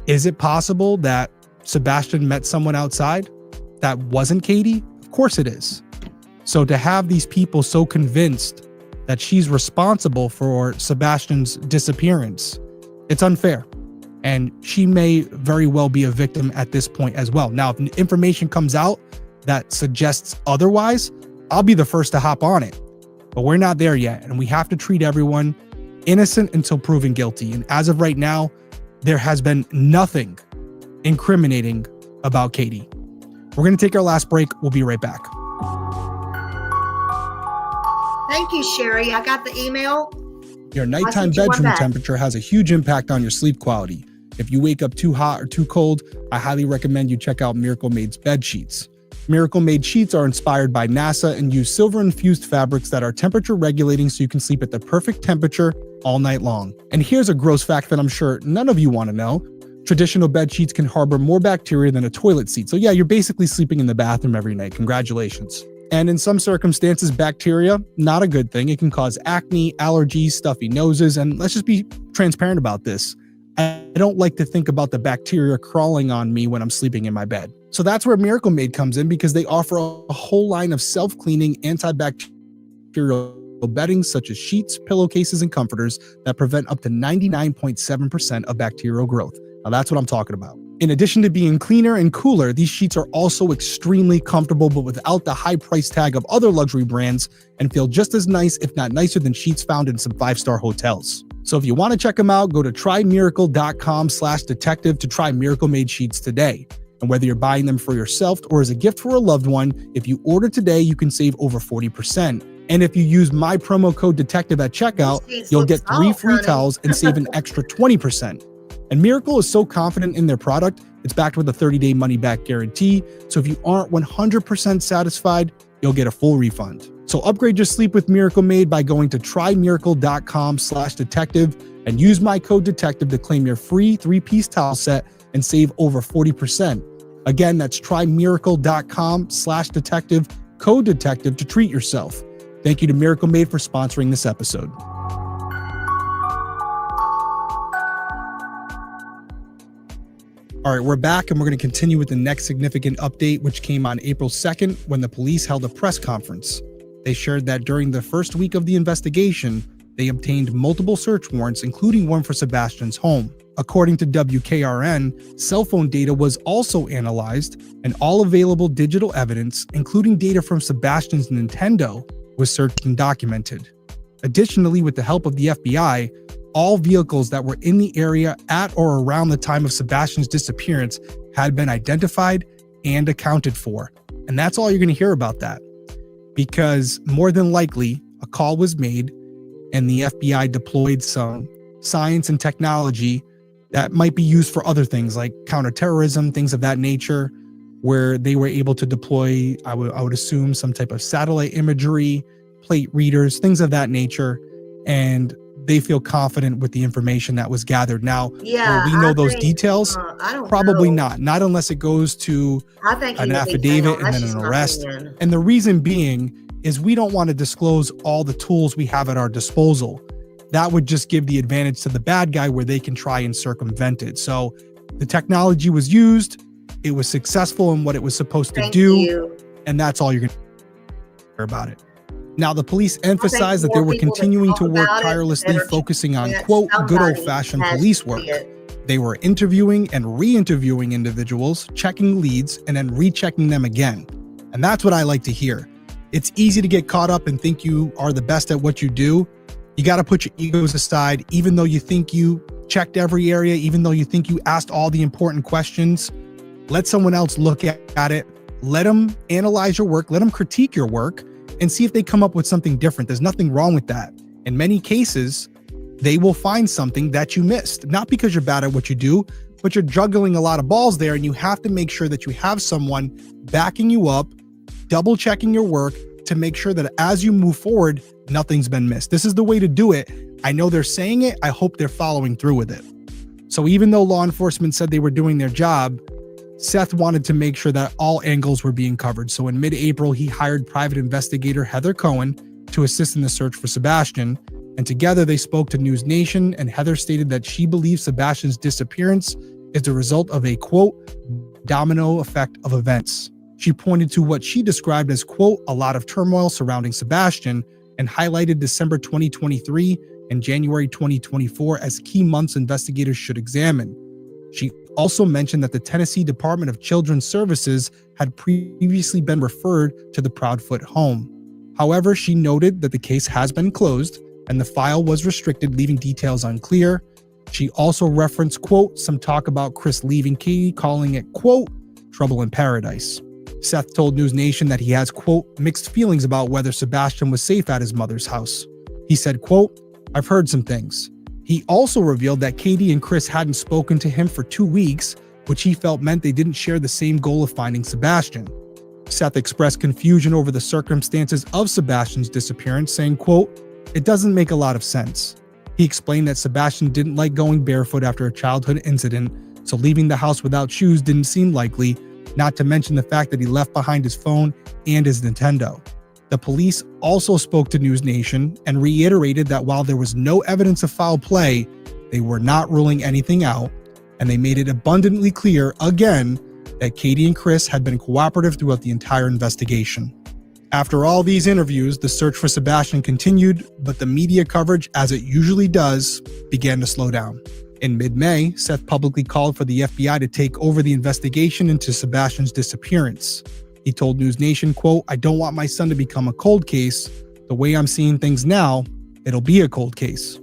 is it possible that Sebastian met someone outside that wasn't Katie? Of course it is. So to have these people so convinced that she's responsible for Sebastian's disappearance, it's unfair. And she may very well be a victim at this point as well. Now, if information comes out that suggests otherwise, I'll be the first to hop on it. But we're not there yet, and we have to treat everyone innocent until proven guilty. And as of right now, there has been nothing incriminating about Katie. We're going to take our last break. We'll be right back. Thank you, Sherry. I got the email. Your nighttime bedroom temperature has a huge impact on your sleep quality. If you wake up too hot or too cold, I highly recommend you check out Miracle Made's bed sheets. Miracle Made sheets are inspired by NASA and use silver-infused fabrics that are temperature regulating so you can sleep at the perfect temperature all night long. And here's a gross fact that I'm sure none of you want to know. Traditional bed sheets can harbor more bacteria than a toilet seat. So yeah, you're basically sleeping in the bathroom every night. Congratulations. And in some circumstances, bacteria, not a good thing. It can cause acne, allergies, stuffy noses, and let's just be transparent about this. I don't like to think about the bacteria crawling on me when I'm sleeping in my bed. So that's where Miracle Made comes in, because they offer a whole line of self-cleaning antibacterial bedding such as sheets, pillowcases, and comforters that prevent up to 99.7% of bacterial growth. Now that's what I'm talking about. In addition to being cleaner and cooler, these sheets are also extremely comfortable, but without the high price tag of other luxury brands, and feel just as nice, if not nicer, than sheets found in some 5-star hotels. So if you want to check them out, go to trymiracle.com/detective to try Miracle Made sheets today. And whether you're buying them for yourself or as a gift for a loved one, if you order today, you can save over 40%. And if you use my promo code detective at checkout, you'll get 3 free towels and save an extra 20%. And Miracle is so confident in their product, it's backed with a 30-day money-back guarantee. So if you aren't 100% satisfied, you'll get a full refund. So upgrade your sleep with Miracle Made by going to trymiracle.com/detective and use my code detective to claim your free 3-piece towel set and save over 40%. Again, that's trymiracle.com/detective, code detective to treat yourself. Thank you to Miracle Made for sponsoring this episode. All right, we're back and we're going to continue with the next significant update, which came on April 2nd when the police held a press conference. They shared that during the first week of the investigation, they obtained multiple search warrants, including one for Sebastian's home. According to WKRN, cell phone data was also analyzed, and all available digital evidence, including data from Sebastian's Nintendo, was searched and documented. Additionally, with the help of the FBI, all vehicles that were in the area at or around the time of Sebastian's disappearance had been identified and accounted for. And that's all you're going to hear about that, because more than likely a call was made and the FBI deployed some science and technology that might be used for other things like counterterrorism, things of that nature, where they were able to deploy, I would assume, some type of satellite imagery, plate readers, things of that nature. And they feel confident with the information that was gathered. Now, will we know those details? Probably not unless it goes to an affidavit and then an arrest. And the reason being is we don't want to disclose all the tools we have at our disposal. That would just give the advantage to the bad guy where they can try and circumvent it. So the technology was used, it was successful in what it was supposed to do, and that's all you're going to hear about it. Now, the police emphasized that they were continuing to work tirelessly, focusing on, quote, good old-fashioned police work. They were interviewing and re-interviewing individuals, checking leads, and then rechecking them again. And that's what I like to hear. It's easy to get caught up and think you are the best at what you do. You got to put your egos aside. Even though you think you checked every area, even though you think you asked all the important questions, let someone else look at it. Let them analyze your work. Let them critique your work and see if they come up with something different. There's nothing wrong with that. In many cases, they will find something that you missed, not because you're bad at what you do, but you're juggling a lot of balls there, and you have to make sure that you have someone backing you up, double checking your work to make sure that as you move forward, nothing's been missed. This is the way to do it. I know they're saying it. I hope they're following through with it. So even though law enforcement said they were doing their job, Seth wanted to make sure that all angles were being covered. So in mid-April, he hired private investigator Heather Cohen to assist in the search for Sebastian. And together they spoke to News Nation, and Heather stated that she believes Sebastian's disappearance is the result of a, quote, domino effect of events. She pointed to what she described as, quote, a lot of turmoil surrounding Sebastian, and highlighted December 2023 and January 2024 as key months investigators should examine. She also mentioned that the Tennessee Department of Children's Services had previously been referred to the Proudfoot home. However, she noted that the case has been closed and the file was restricted, leaving details unclear. She also referenced, quote, some talk about Chris leaving Katie, calling it, quote, trouble in paradise. Seth told News Nation that he has, quote, mixed feelings about whether Sebastian was safe at his mother's house. He said, quote, I've heard some things. He also revealed that Katie and Chris hadn't spoken to him for 2 weeks, which he felt meant they didn't share the same goal of finding Sebastian. Seth expressed confusion over the circumstances of Sebastian's disappearance, saying, quote, it doesn't make a lot of sense. He explained that Sebastian didn't like going barefoot after a childhood incident, so leaving the house without shoes didn't seem likely, not to mention the fact that he left behind his phone and his Nintendo. The police also spoke to News Nation and reiterated that while there was no evidence of foul play, they were not ruling anything out, and they made it abundantly clear again that Katie and Chris had been cooperative throughout the entire investigation. After all these interviews, the search for Sebastian continued, but the media coverage, as it usually does, began to slow down. In mid-May, Seth publicly called for the FBI to take over the investigation into Sebastian's disappearance. He told News Nation, quote, I don't want my son to become a cold case. The way I'm seeing things now, it'll be a cold case.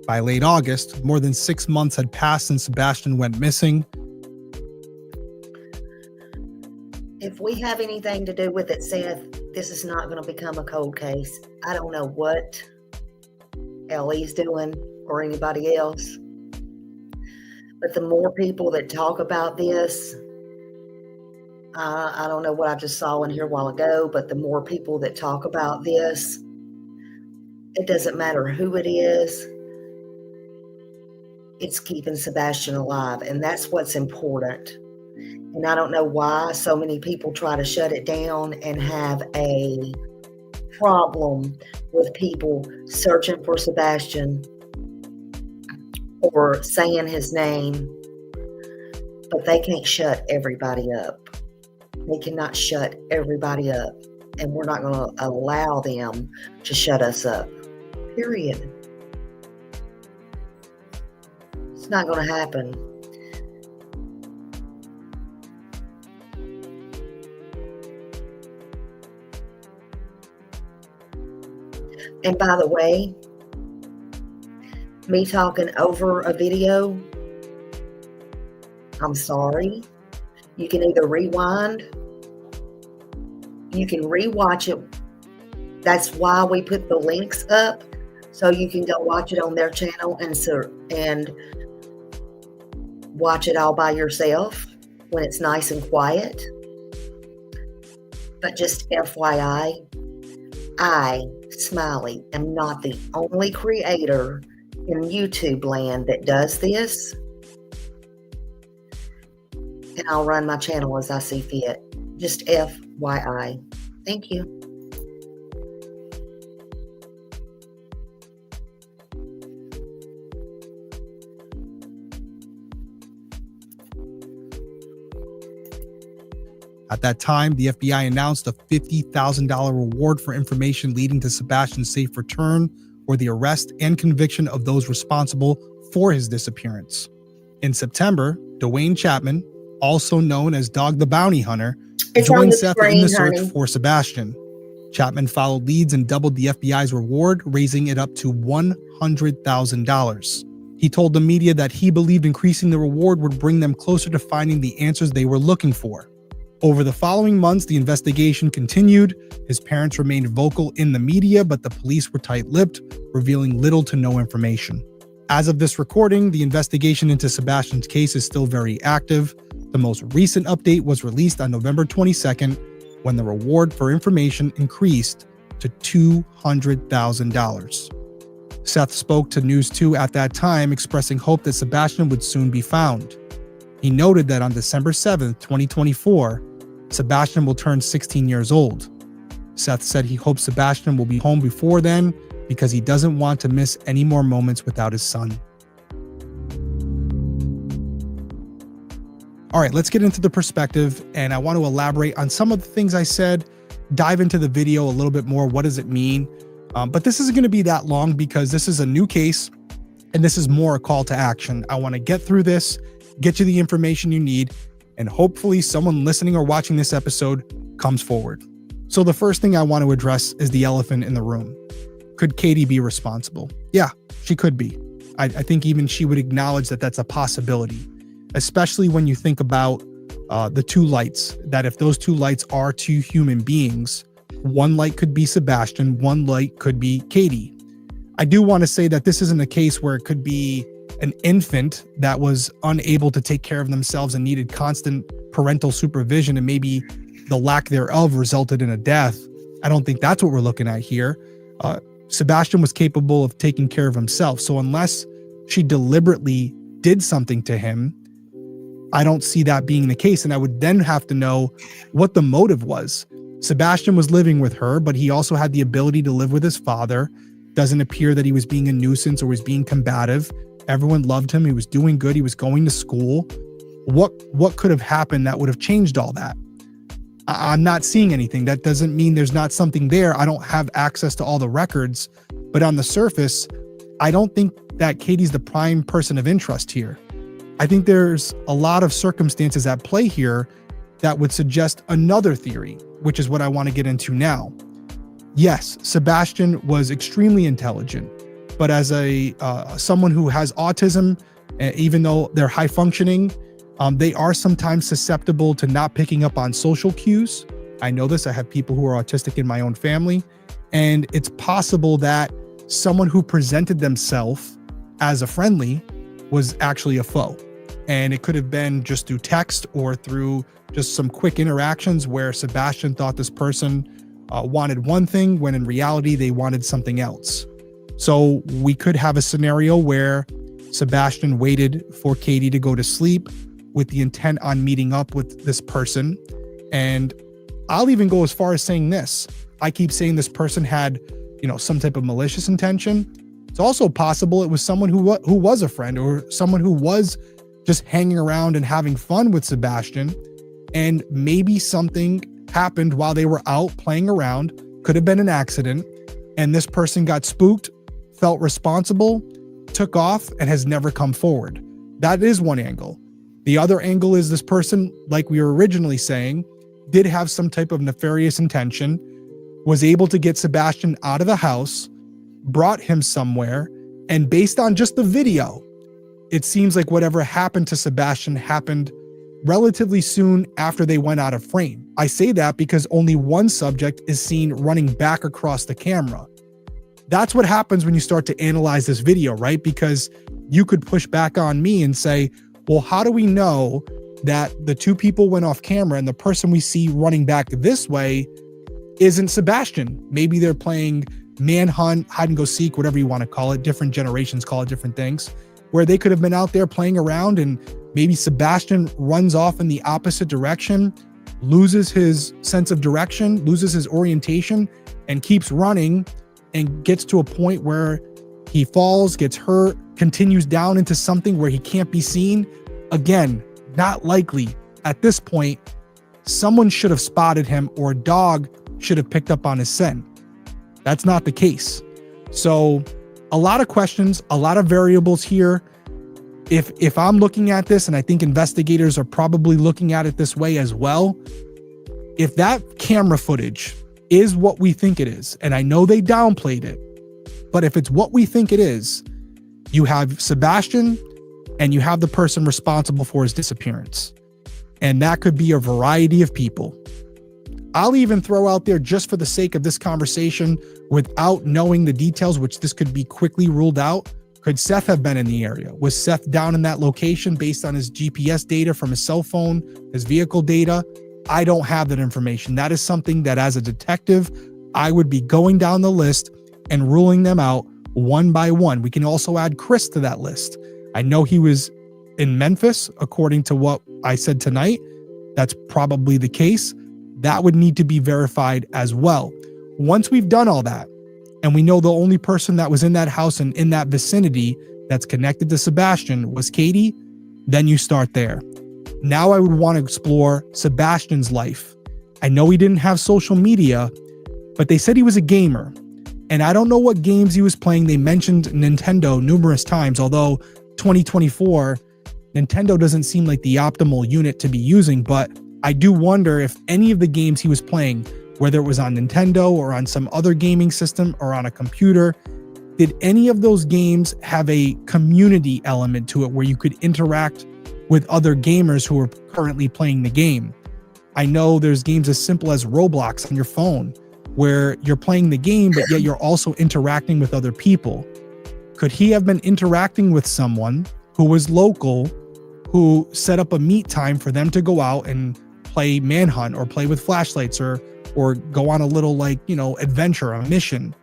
By late August, more than 6 months had passed since Sebastian went missing. If we have anything to do with it, Seth, this is not going to become a cold case. I don't know what Ellie's doing or anybody else. But the more people that talk about this, I don't know what I just saw in here a while ago, but the more people that talk about this, it doesn't matter who it is, it's keeping Sebastian alive. And that's what's important. And I don't know why so many people try to shut it down and have a problem with people searching for Sebastian or saying his name, but they can't shut everybody up. They cannot shut everybody up, and we're not going to allow them to shut us up, period. It's not going to happen. And by the way, me talking over a video, I'm sorry. You can either rewind, you can rewatch it. That's why we put the links up, so you can go watch it on their channel and watch it all by yourself when it's nice and quiet. But just FYI, I, Smiley, am not the only creator in YouTube land that does this. And I'll run my channel as I see fit. Just FYI. Thank you. At that time, the FBI announced a $50,000 reward for information leading to Sebastian's safe return or the arrest and conviction of those responsible for his disappearance. In September, Dwayne Chapman, also known as Dog the Bounty Hunter, joined Seth in the search for Sebastian. Chapman followed leads and doubled the FBI's reward, raising it up to $100,000. He told the media that he believed increasing the reward would bring them closer to finding the answers they were looking for. Over the following months, the investigation continued. His parents remained vocal in the media, but the police were tight-lipped, revealing little to no information. As of this recording, the investigation into Sebastian's case is still very active. The most recent update was released on November 22nd, when the reward for information increased to $200,000. Seth spoke to News 2 at that time, expressing hope that Sebastian would soon be found. He noted that on December 7th, 2024, Sebastian will turn 16 years old. Seth said he hopes Sebastian will be home before then because he doesn't want to miss any more moments without his son. All right, let's get into the perspective, and I want to elaborate on some of the things I said, dive into the video a little bit more. What does it mean? But this isn't going to be that long because this is a new case, and this is more a call to action. I want to get through this, get you the information you need, and hopefully someone listening or watching this episode comes forward. So the first thing I want to address is the elephant in the room. Could Katie be responsible? Yeah, she could be. I think even she would acknowledge that that's a possibility, especially when you think about the two lights, that if those two lights are two human beings, one light could be Sebastian, one light could be Katie. I do want to say that this isn't a case where it could be an infant that was unable to take care of themselves and needed constant parental supervision, and maybe the lack thereof resulted in a death. I don't think that's what we're looking at here. Sebastian was capable of taking care of himself. So unless she deliberately did something to him, I don't see that being the case. And I would then have to know what the motive was. Sebastian was living with her, but he also had the ability to live with his father. Doesn't appear that he was being a nuisance or was being combative. Everyone loved him. He was doing good. He was going to school. What could have happened that would have changed all that? I'm not seeing anything. That doesn't mean there's not something there. I don't have access to all the records, but on the surface, I don't think that Katie's the prime person of interest here. I think there's a lot of circumstances at play here that would suggest another theory, which is what I want to get into now. Yes, Sebastian was extremely intelligent, but as someone who has autism, even though they're high functioning, they are sometimes susceptible to not picking up on social cues. I know this. I have people who are autistic in my own family, and it's possible that someone who presented themselves as a friendly was actually a foe. And it could have been just through text or through just some quick interactions where Sebastian thought this person wanted one thing when in reality they wanted something else. So we could have a scenario where Sebastian waited for Katie to go to sleep with the intent on meeting up with this person. And I'll even go as far as saying this. I keep saying this person had, some type of malicious intention. It's also possible it was someone who was a friend or someone who was just hanging around and having fun with Sebastian. And maybe something happened while they were out playing around. Could have been an accident. And this person got spooked, felt responsible, took off, and has never come forward. That is one angle. The other angle is this person, like we were originally saying, did have some type of nefarious intention, was able to get Sebastian out of the house, brought him somewhere, and based on just the video, it seems like whatever happened to Sebastian happened relatively soon after they went out of frame. I say that because only one subject is seen running back across the camera. That's what happens when you start to analyze this video, right? Because you could push back on me and say, well, how do we know that the two people went off camera and the person we see running back this way isn't Sebastian? Maybe they're playing manhunt, hide and go seek, whatever you want to call it. Different generations call it different things, where they could have been out there playing around and maybe Sebastian runs off in the opposite direction, loses his sense of direction, loses his orientation, and keeps running and gets to a point where he falls, gets hurt, continues down into something where he can't be seen. Again, not likely. At this point, someone should have spotted him or a dog should have picked up on his scent. That's not the case. So a lot of questions, a lot of variables here. If I'm looking at this, and I think investigators are probably looking at it this way as well, if that camera footage is what we think it is, and I know they downplayed it, but if it's what we think it is, you have Sebastian and you have the person responsible for his disappearance. And that could be a variety of people. I'll even throw out there, just for the sake of this conversation, without knowing the details, which this could be quickly ruled out, could Seth have been in the area? Was Seth down in that location based on his GPS data from his cell phone, his vehicle data? I don't have that information. That is something that as a detective, I would be going down the list and ruling them out one by one. We can also add Chris to that list. I know he was in Memphis, according to what I said tonight. That's probably the case. That would need to be verified as well. Once we've done all that, and we know the only person that was in that house and in that vicinity that's connected to Sebastian was Katie, then you start there. Now I would want to explore Sebastian's life. I know he didn't have social media, but they said he was a gamer. And I don't know what games he was playing. They mentioned Nintendo numerous times, although 2024, Nintendo doesn't seem like the optimal unit to be using. But I do wonder if any of the games he was playing, whether it was on Nintendo or on some other gaming system or on a computer, did any of those games have a community element to it where you could interact with other gamers who are currently playing the game? I know there's games as simple as Roblox on your phone where you're playing the game, but yet you're also interacting with other people. Could he have been interacting with someone who was local, who set up a meet time for them to go out and play Manhunt or play with flashlights or go on a little adventure, a mission?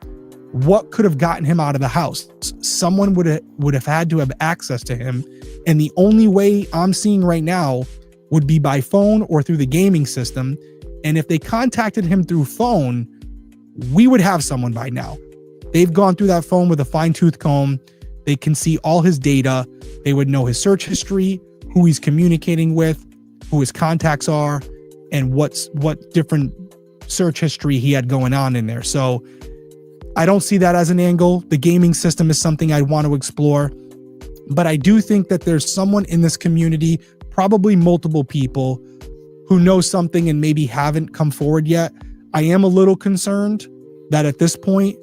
What could have gotten him out of the house? Someone would have had to have access to him. And the only way I'm seeing right now would be by phone or through the gaming system. And if they contacted him through phone, we would have someone by now. They've gone through that phone with a fine-tooth comb. They can see all his data. They would know his search history, who he's communicating with, who his contacts are, and what different search history he had going on in there. So I don't see that as an angle. The gaming system is something I want to explore. But I do think that there's someone in this community, probably multiple people, who know something and maybe haven't come forward yet. I am a little concerned that at this point,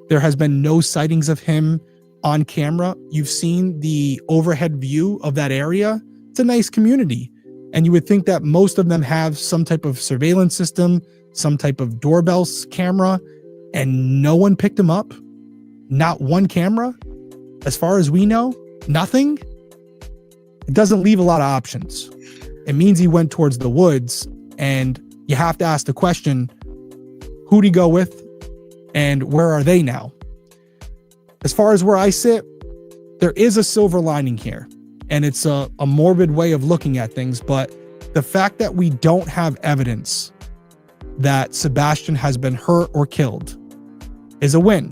there has been no sightings of him on camera. You've seen the overhead view of that area. It's a nice community. And you would think that most of them have some type of surveillance system, some type of doorbell camera, and no one picked him up. Not one camera. As far as we know, nothing. It doesn't leave a lot of options. It means he went towards the woods, and you have to ask the question, who'd he go with and where are they now? As far as where I sit, there is a silver lining here, and it's a morbid way of looking at things, but the fact that we don't have evidence that Sebastian has been hurt or killed is a win.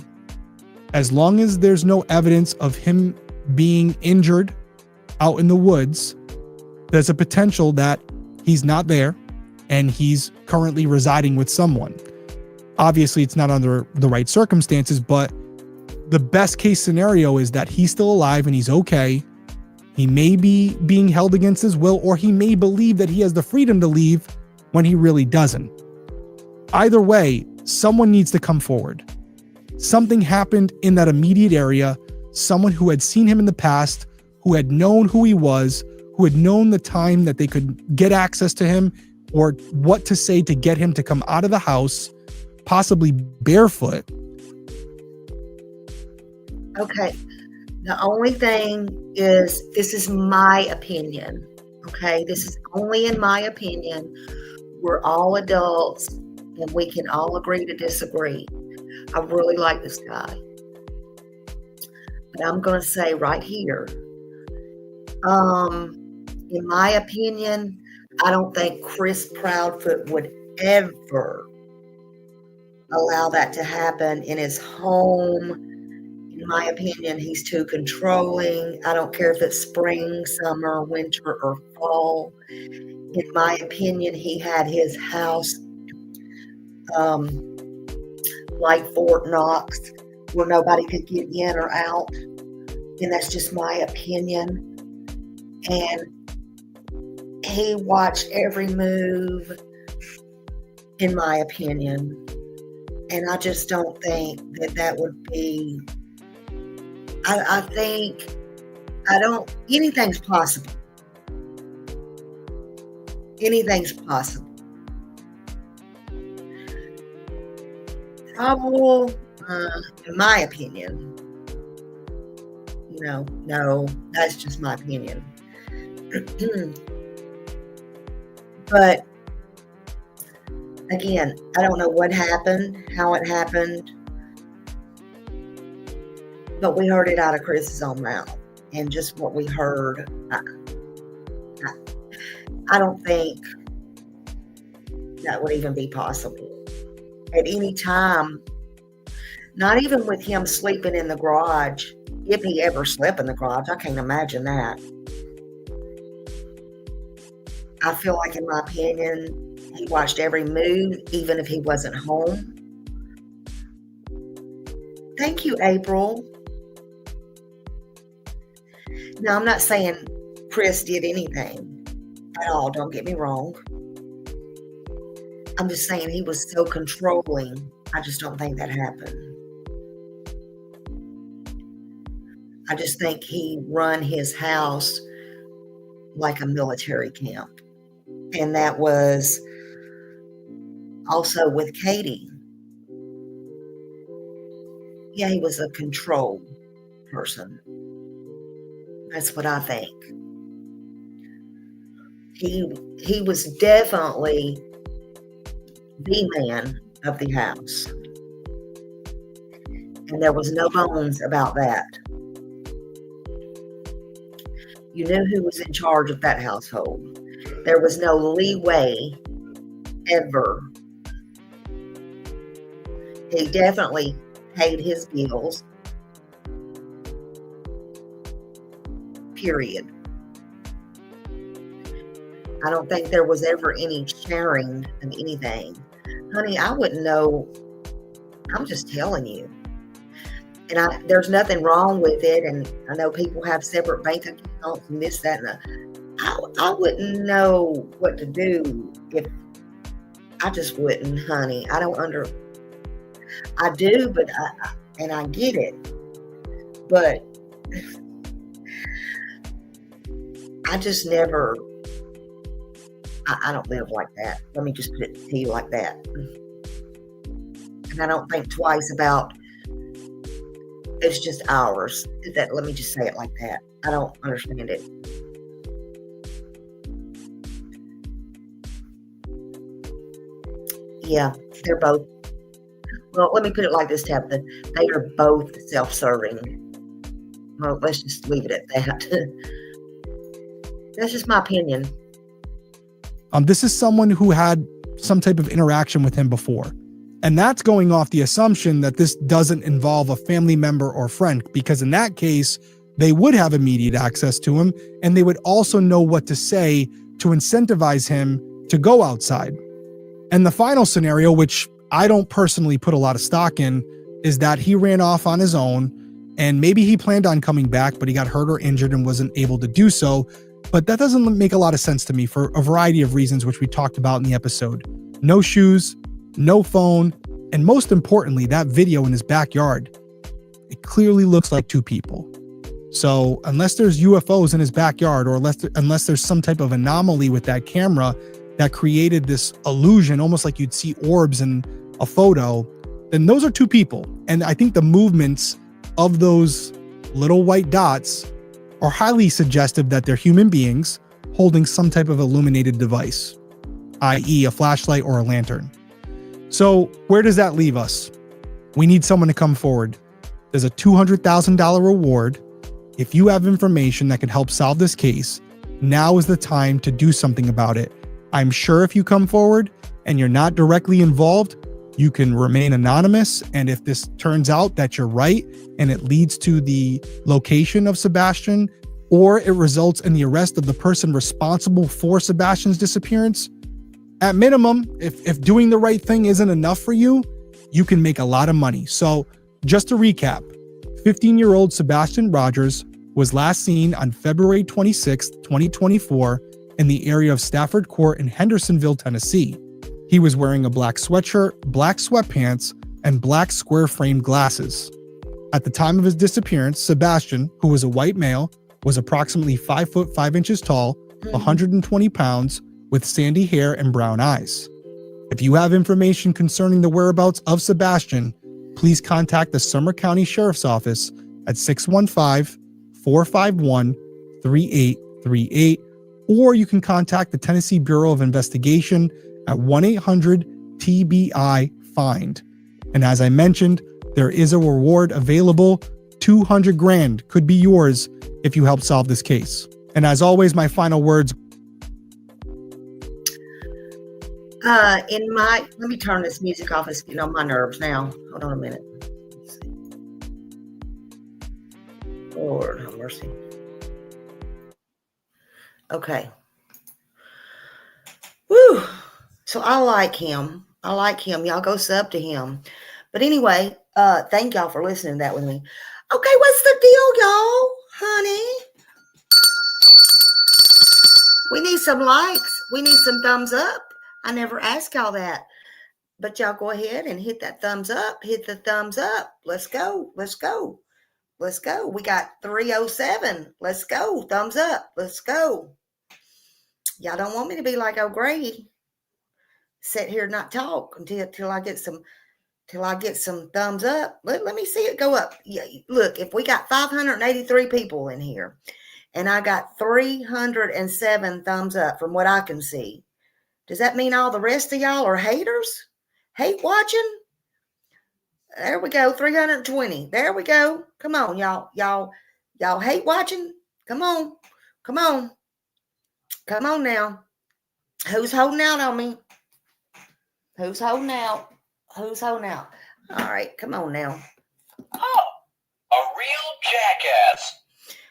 As long as there's no evidence of him being injured out in the woods, there's a potential that he's not there and he's currently residing with someone. Obviously, it's not under the right circumstances, but the best case scenario is that he's still alive and he's okay. He may be being held against his will, or he may believe that he has the freedom to leave when he really doesn't. Either way, someone needs to come forward. Something happened in that immediate area. Someone who had seen him in the past, who had known who he was, who had known the time that they could get access to him or what to say to get him to come out of the house, possibly barefoot. Okay. The only thing is, this is my opinion. Okay. This is only in my opinion. We're all adults and we can all agree to disagree. I really like this guy. But I'm going to say right here, in my opinion, I don't think Chris Proudfoot would ever allow that to happen in his home. In my opinion, he's too controlling. I don't care if it's spring, summer, winter, or fall. In my opinion, he had his house like Fort Knox, where nobody could get in or out. And that's just my opinion. And he watched every move, in my opinion. And I just don't think that would be, anything's possible. Anything's possible. Probable, in my opinion. No, that's just my opinion. But again, I don't know what happened, how it happened, but we heard it out of Chris's own mouth, and just what we heard, I don't think that would even be possible at any time. Not even with him sleeping in the garage, if he ever slept in the garage. I can't imagine that. I feel like, in my opinion, he watched every move, even if he wasn't home. Thank you, April. Now, I'm not saying Chris did anything at all. Don't get me wrong. I'm just saying he was so controlling. I just don't think that happened. I just think he run his house like a military camp. And that was also with Katie. Yeah, he was a control person. That's what I think. He was definitely the man of the house. And there was no bones about that. You knew who was in charge of that household. There was no leeway ever. He definitely paid his bills. Period. I don't think there was ever any sharing of anything. Honey, I wouldn't know. I'm just telling you. And there's nothing wrong with it. And I know people have separate bank accounts and this, that, and I wouldn't know what to do if I just wouldn't, honey. I do, but I get it. But I just never, I don't live like that. Let me just put it to you like that. And I don't think twice about it's just ours. Let me just say it like that. I don't understand it. Yeah, they're both. Well, let me put it like this, Tabitha. They are both self-serving. Well, let's just leave it at that. That's just my opinion. This is someone who had some type of interaction with him before. And that's going off the assumption that this doesn't involve a family member or friend, because in that case, they would have immediate access to him, and they would also know what to say to incentivize him to go outside. And the final scenario, which I don't personally put a lot of stock in, is that he ran off on his own, and maybe he planned on coming back, but he got hurt or injured and wasn't able to do so. But that doesn't make a lot of sense to me for a variety of reasons, which we talked about in the episode. No shoes, no phone, and most importantly, that video in his backyard, it clearly looks like two people. So unless there's UFOs in his backyard, or unless there's some type of anomaly with that camera that created this illusion, almost like you'd see orbs in a photo, then those are two people. And I think the movements of those little white dots are highly suggestive that they're human beings holding some type of illuminated device, i.e. a flashlight or a lantern. So where does that leave us? We need someone to come forward. There's a $200,000 reward. If you have information that can help solve this case, now is the time to do something about it. I'm sure if you come forward and you're not directly involved, you can remain anonymous. And if this turns out that you're right and it leads to the location of Sebastian, or it results in the arrest of the person responsible for Sebastian's disappearance, at minimum, if doing the right thing isn't enough for you, you can make a lot of money. So just to recap, 15-year-old Sebastian Rogers was last seen on February 26, 2024 in the area of Stafford Court in Hendersonville, Tennessee. He was wearing a black sweatshirt, black sweatpants, and black square-framed glasses. At the time of his disappearance, Sebastian, who was a white male, was approximately 5 foot 5 inches tall, 120 pounds, with sandy hair and brown eyes. If you have information concerning the whereabouts of Sebastian, please contact the Sumner County Sheriff's Office at 615-451-3838, or you can contact the Tennessee Bureau of Investigation at 1-800-TBI-FIND. And as I mentioned, there is a reward available. $200,000 could be yours if you help solve this case. And as always, my final words. Let me turn this music off. It's getting on my nerves now. Hold on a minute. Let's see. Lord have mercy. Okay. So I like him. Y'all go sub to him. But anyway, thank y'all for listening to that with me. Okay, what's the deal, y'all? Honey? We need some likes. We need some thumbs up. I never ask y'all that. But y'all go ahead and hit that thumbs up. Hit the thumbs up. Let's go. Let's go. Let's go. We got 307. Let's go. Thumbs up. Let's go. Y'all don't want me to be like O'Grady. Sit here and not talk until I get some thumbs up. Let me see it go up. Yeah, look, if we got 583 people in here and I got 307 thumbs up from what I can see, does that mean all the rest of y'all are haters? Hate watching? There we go. 320. There we go. Come on, y'all. Y'all hate watching? Come on. Come on. Come on now. Who's holding out on me? Who's holding out? Who's holding out? All right, come on now. Oh, a real jackass.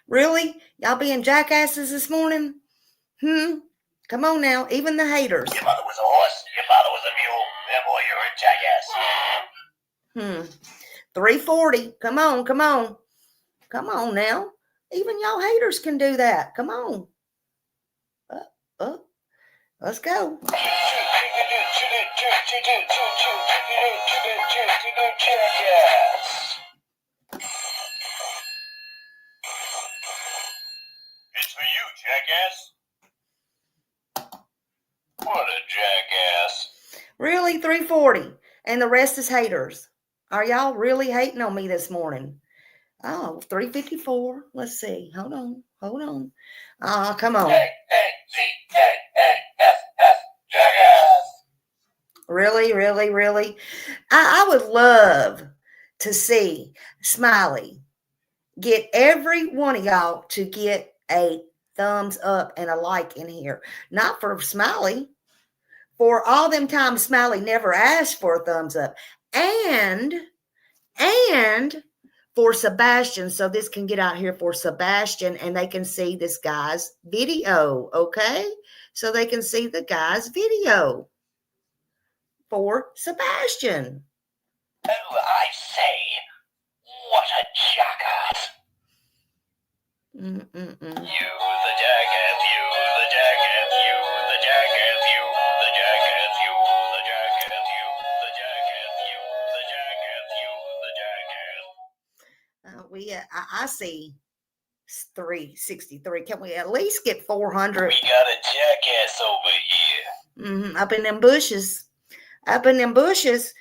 Really? Y'all being jackasses this morning? Come on now, even the haters. Your mother was a horse, your father was a mule. Therefore, you're a jackass. 340. Come on, come on. Come on now. Even y'all haters can do that. Come on. Let's go. It's for you, jackass. What a jackass. Really, 340. And the rest is haters. Are y'all really hating on me this morning? Oh, 354. Let's see. Hold on. Come on. Jackass. Really? I would love to see Smiley get every one of y'all to get a thumbs up and a like in here. Not for Smiley. For all them times Smiley never asked for a thumbs up. And for Sebastian, so this can get out here for Sebastian and they can see this guy's video, okay? So they can see the guy's video for Sebastian. Oh, I say, what a jackass. You the jackass, you the jackass, you the jackass, you the jackass, you the jackass, you the jackass, you the jackass, you the jackass, you the jackass. I see 363. Can we at least get 400? We got a jackass over here. Up in them bushes.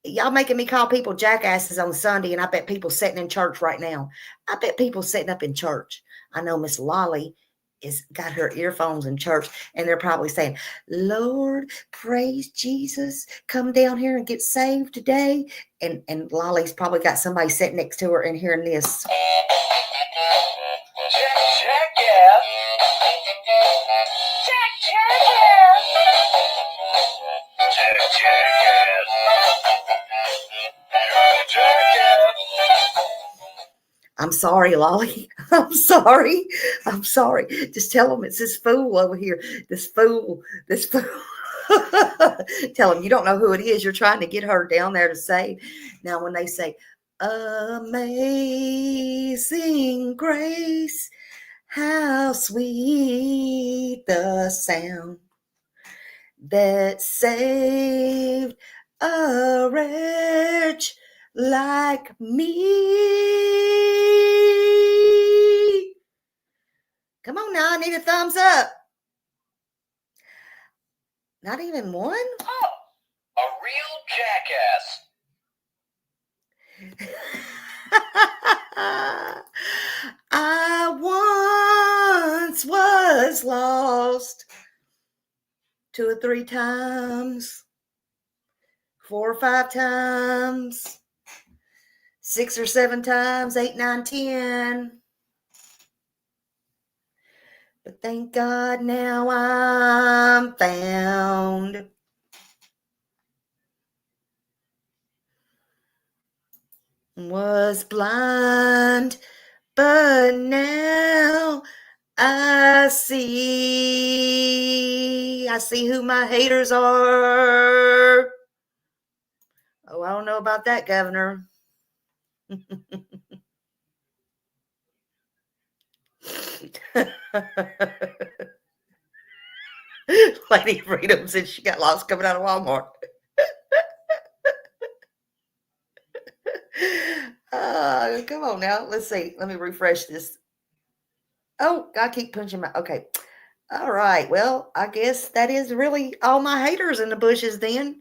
Y'all making me call people jackasses on Sunday, and I bet people sitting in church right now. I bet people sitting up in church. I know Miss Lolly is got her earphones in church, and they're probably saying, Lord, praise Jesus, come down here and get saved today. And Lolly's probably got somebody sitting next to her and hearing this. Jackass. I'm sorry, Lolly. I'm sorry. Just tell them it's this fool over here. This fool. Tell them you don't know who it is. You're trying to get her down there to save. Now, when they say, Amazing Grace, how sweet the sound that saved a wretch like me. Come on now, I need a thumbs up. Not even one? Oh, a real jackass. I once was lost 2 or 3 times, 4 or 5 times, 6 or 7 times, 8, 9, 10. But thank God now I'm found. Was blind, but now I see. I see who my haters are. Oh, I don't know about that, Governor. Lady Freedom said she got lost coming out of Walmart. Come on now. Let's see. Let me refresh this. Oh, I keep punching my. Okay. All right. Well, I guess that is really all my haters in the bushes then.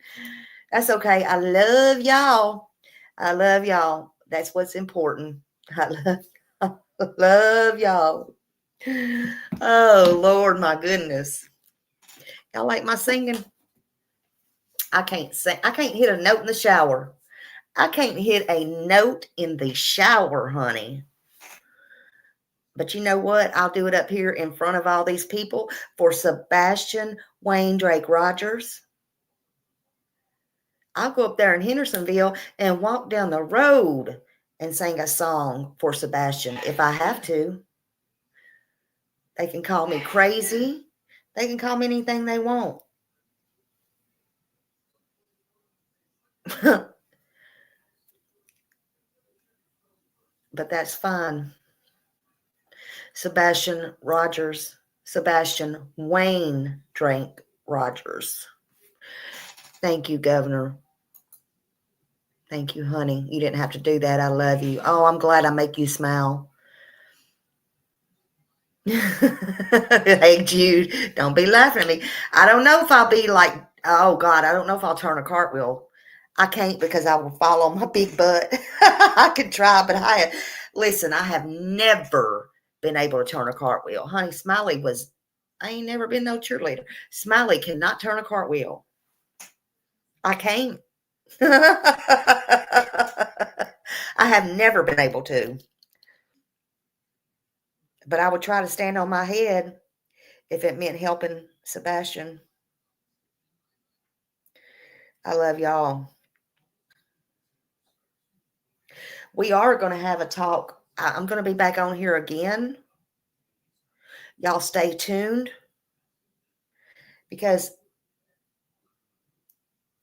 That's okay. I love y'all. I love y'all. That's what's important. I love y'all. Oh, Lord, my goodness. Y'all like my singing? I can't sing. I can't hit a note in the shower. I can't hit a note in the shower, honey. But you know what? I'll do it up here in front of all these people for Sebastian Wayne Drake Rogers. I'll go up there in Hendersonville and walk down the road and sing a song for Sebastian if I have to. They can call me crazy. They can call me anything they want. But that's fine. Sebastian Rogers. Sebastian Wayne Drake Rogers. Thank you, Governor. Thank you, honey. You didn't have to do that. I love you. Oh, I'm glad I make you smile. Hey, Jude, don't be laughing at me. I don't know if I'll be like, oh, God, I don't know if I'll turn a cartwheel. I can't because I will fall on my big butt. I could try, but I have never been able to turn a cartwheel. Honey, Smiley I ain't never been no cheerleader. Smiley cannot turn a cartwheel. I can't. I have never been able to. But I would try to stand on my head if it meant helping Sebastian. I love y'all. We are going to have a talk. I'm going to be back on here again. Y'all stay tuned because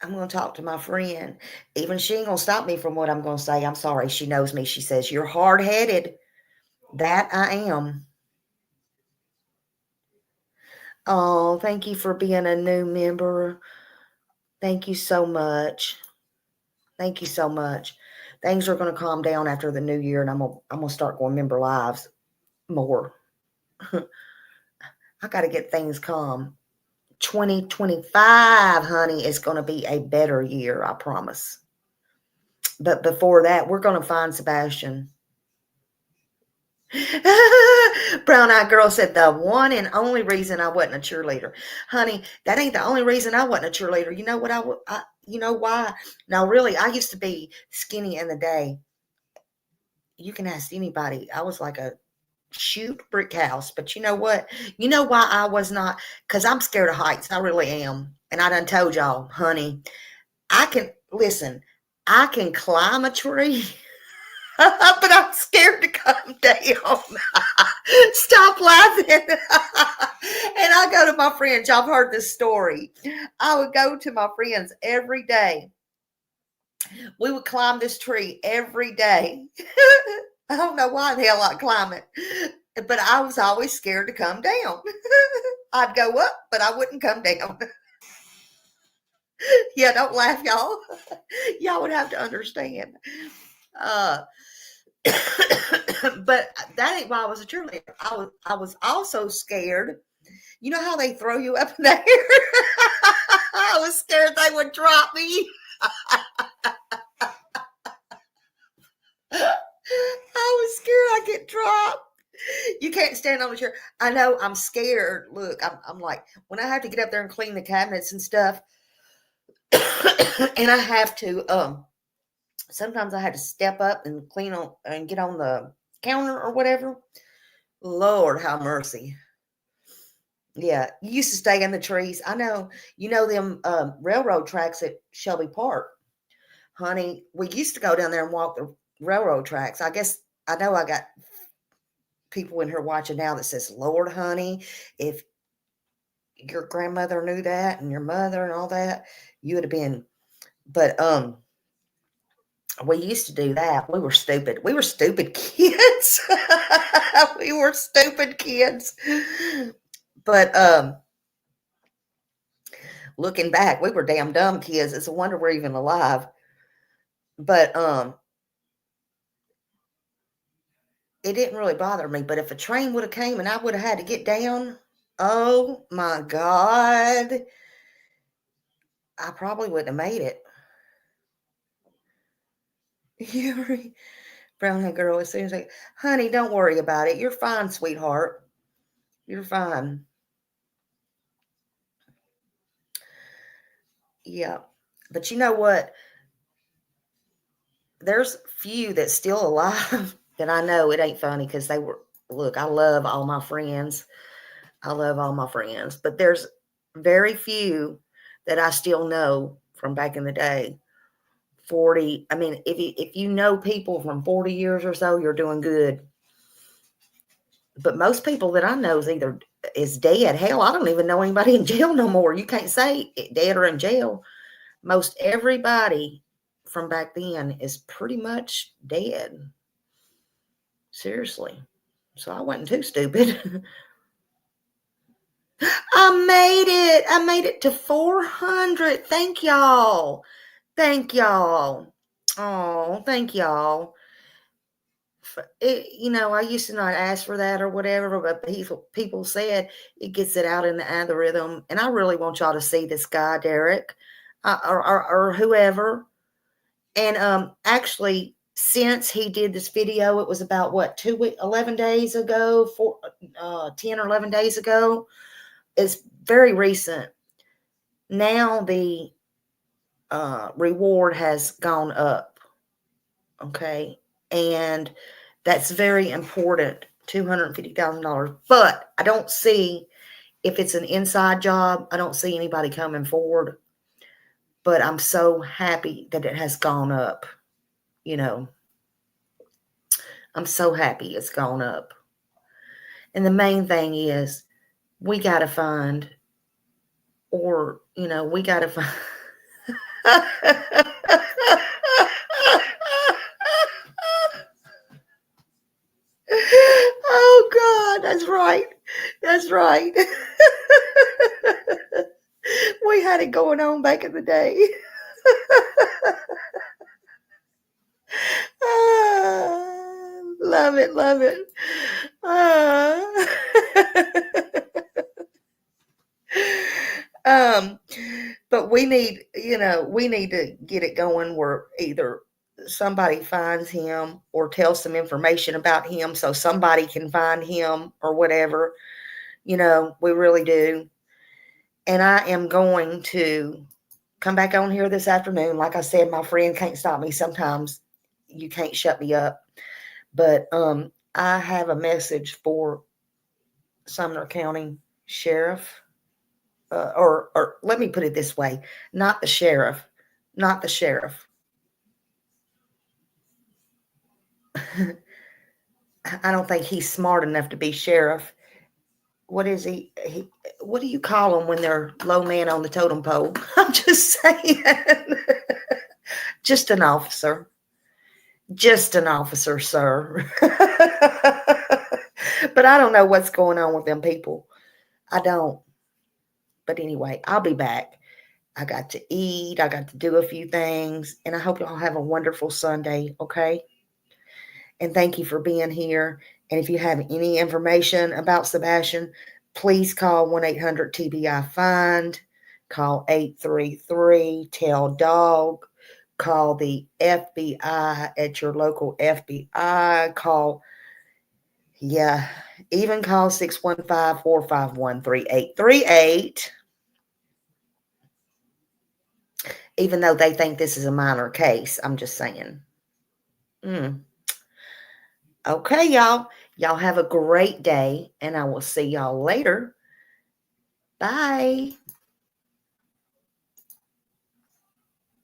I'm going to talk to my friend. Even she ain't going to stop me from what I'm going to say. I'm sorry. She knows me. She says, you're hard-headed. That I am. Oh, thank you for being a new member. Thank you so much. Thank you so much. Things are going to calm down after the new year, and I'm gonna start going member lives more. I got to get things calm. 2025, honey, is going to be a better year, I promise. But before that, we're going to find Sebastian. Brown Eyed Girl said the one and only reason I wasn't a cheerleader. Honey, that ain't the only reason I wasn't a cheerleader. You know what? You know why? Now, really, I used to be skinny in the day. You can ask anybody. I was like a shoot brick house. But you know what? You know why I was not? Because I'm scared of heights. I really am. And I done told y'all, honey, I can climb a tree. But I'm scared to come down. Stop laughing. And I go to my friends. Y'all have heard this story. I would go to my friends every day. We would climb this tree every day. I don't know why the hell I climb it. But I was always scared to come down. I'd go up, but I wouldn't come down. Yeah, don't laugh, y'all. Y'all would have to understand. But that ain't why I was a cheerleader. I was also scared. You know how they throw you up in the air? I was scared they would drop me. I was scared I'd get dropped. You can't stand on the chair. I know, I'm scared. Look, I'm like, when I have to get up there and clean the cabinets and stuff, and I have to, sometimes I had to step up and clean on and get on the counter or whatever. Lord, have mercy. Yeah, you used to stay in the trees. I know, you know them railroad tracks at Shelby Park. Honey, we used to go down there and walk the railroad tracks. I guess, I know I got people in here watching now that says, Lord, honey, if your grandmother knew that and your mother and all that, you would have been. But we used to do that. We were stupid. We were stupid kids. We were stupid kids. But looking back, we were damn dumb kids. It's a wonder we're even alive. But it didn't really bother me. But if a train would have came and I would have had to get down, oh my God, I probably wouldn't have made it. You're brown haired girl, as soon as I, honey, don't worry about it. You're fine, sweetheart. You're fine. Yeah. But you know what? There's few that's still alive that I know. It ain't funny because they were, look, I love all my friends. I love all my friends. But there's very few that I still know from back in the day. 40. I mean, if you know people from 40 years or so, you're doing good. But most people that I know is dead. Hell, I don't even know anybody in jail no more. You can't say dead or in jail. Most everybody from back then is pretty much dead. Seriously. So I wasn't too stupid. I made it. I made it to 400. Thank y'all. Thank y'all. Oh, thank y'all. I used to not ask for that or whatever, but people said it gets it out in the algorithm. And I really want y'all to see this guy, Derek, or whoever. And actually, since he did this video, it was about what, 11 days ago, 10 or 11 days ago. It's very recent. Now the reward has gone up. Okay. And that's very important, $250,000. But I don't see, if it's an inside job, I don't see anybody coming forward. But I'm so happy that it has gone up. I'm so happy it's gone up. And the main thing is we got to find, we got to find. Oh, God, that's right. That's right. We had it going on back in the day. Love it, love it. But we need to get it going where either somebody finds him or tells some information about him so somebody can find him or whatever. We really do. And I am going to come back on here this afternoon. Like I said, my friend can't stop me. Sometimes you can't shut me up. But I have a message for Sumner County Sheriff. Or let me put it this way, not the sheriff. I don't think he's smart enough to be sheriff. What is he? What do you call them when they're low man on the totem pole? I'm just saying. Just an officer. Just an officer, sir. But I don't know what's going on with them people. I don't. But anyway, I'll be back. I got to eat. I got to do a few things. And I hope y'all have a wonderful Sunday, okay? And thank you for being here. And if you have any information about Sebastian, please call 1-800-TBI-FIND. Call 833-TELL-DOG. Call the FBI at your local FBI. Even call 615-451-3838. Even though they think this is a minor case, I'm just saying. Okay, y'all. Y'all have a great day, and I will see y'all later. Bye.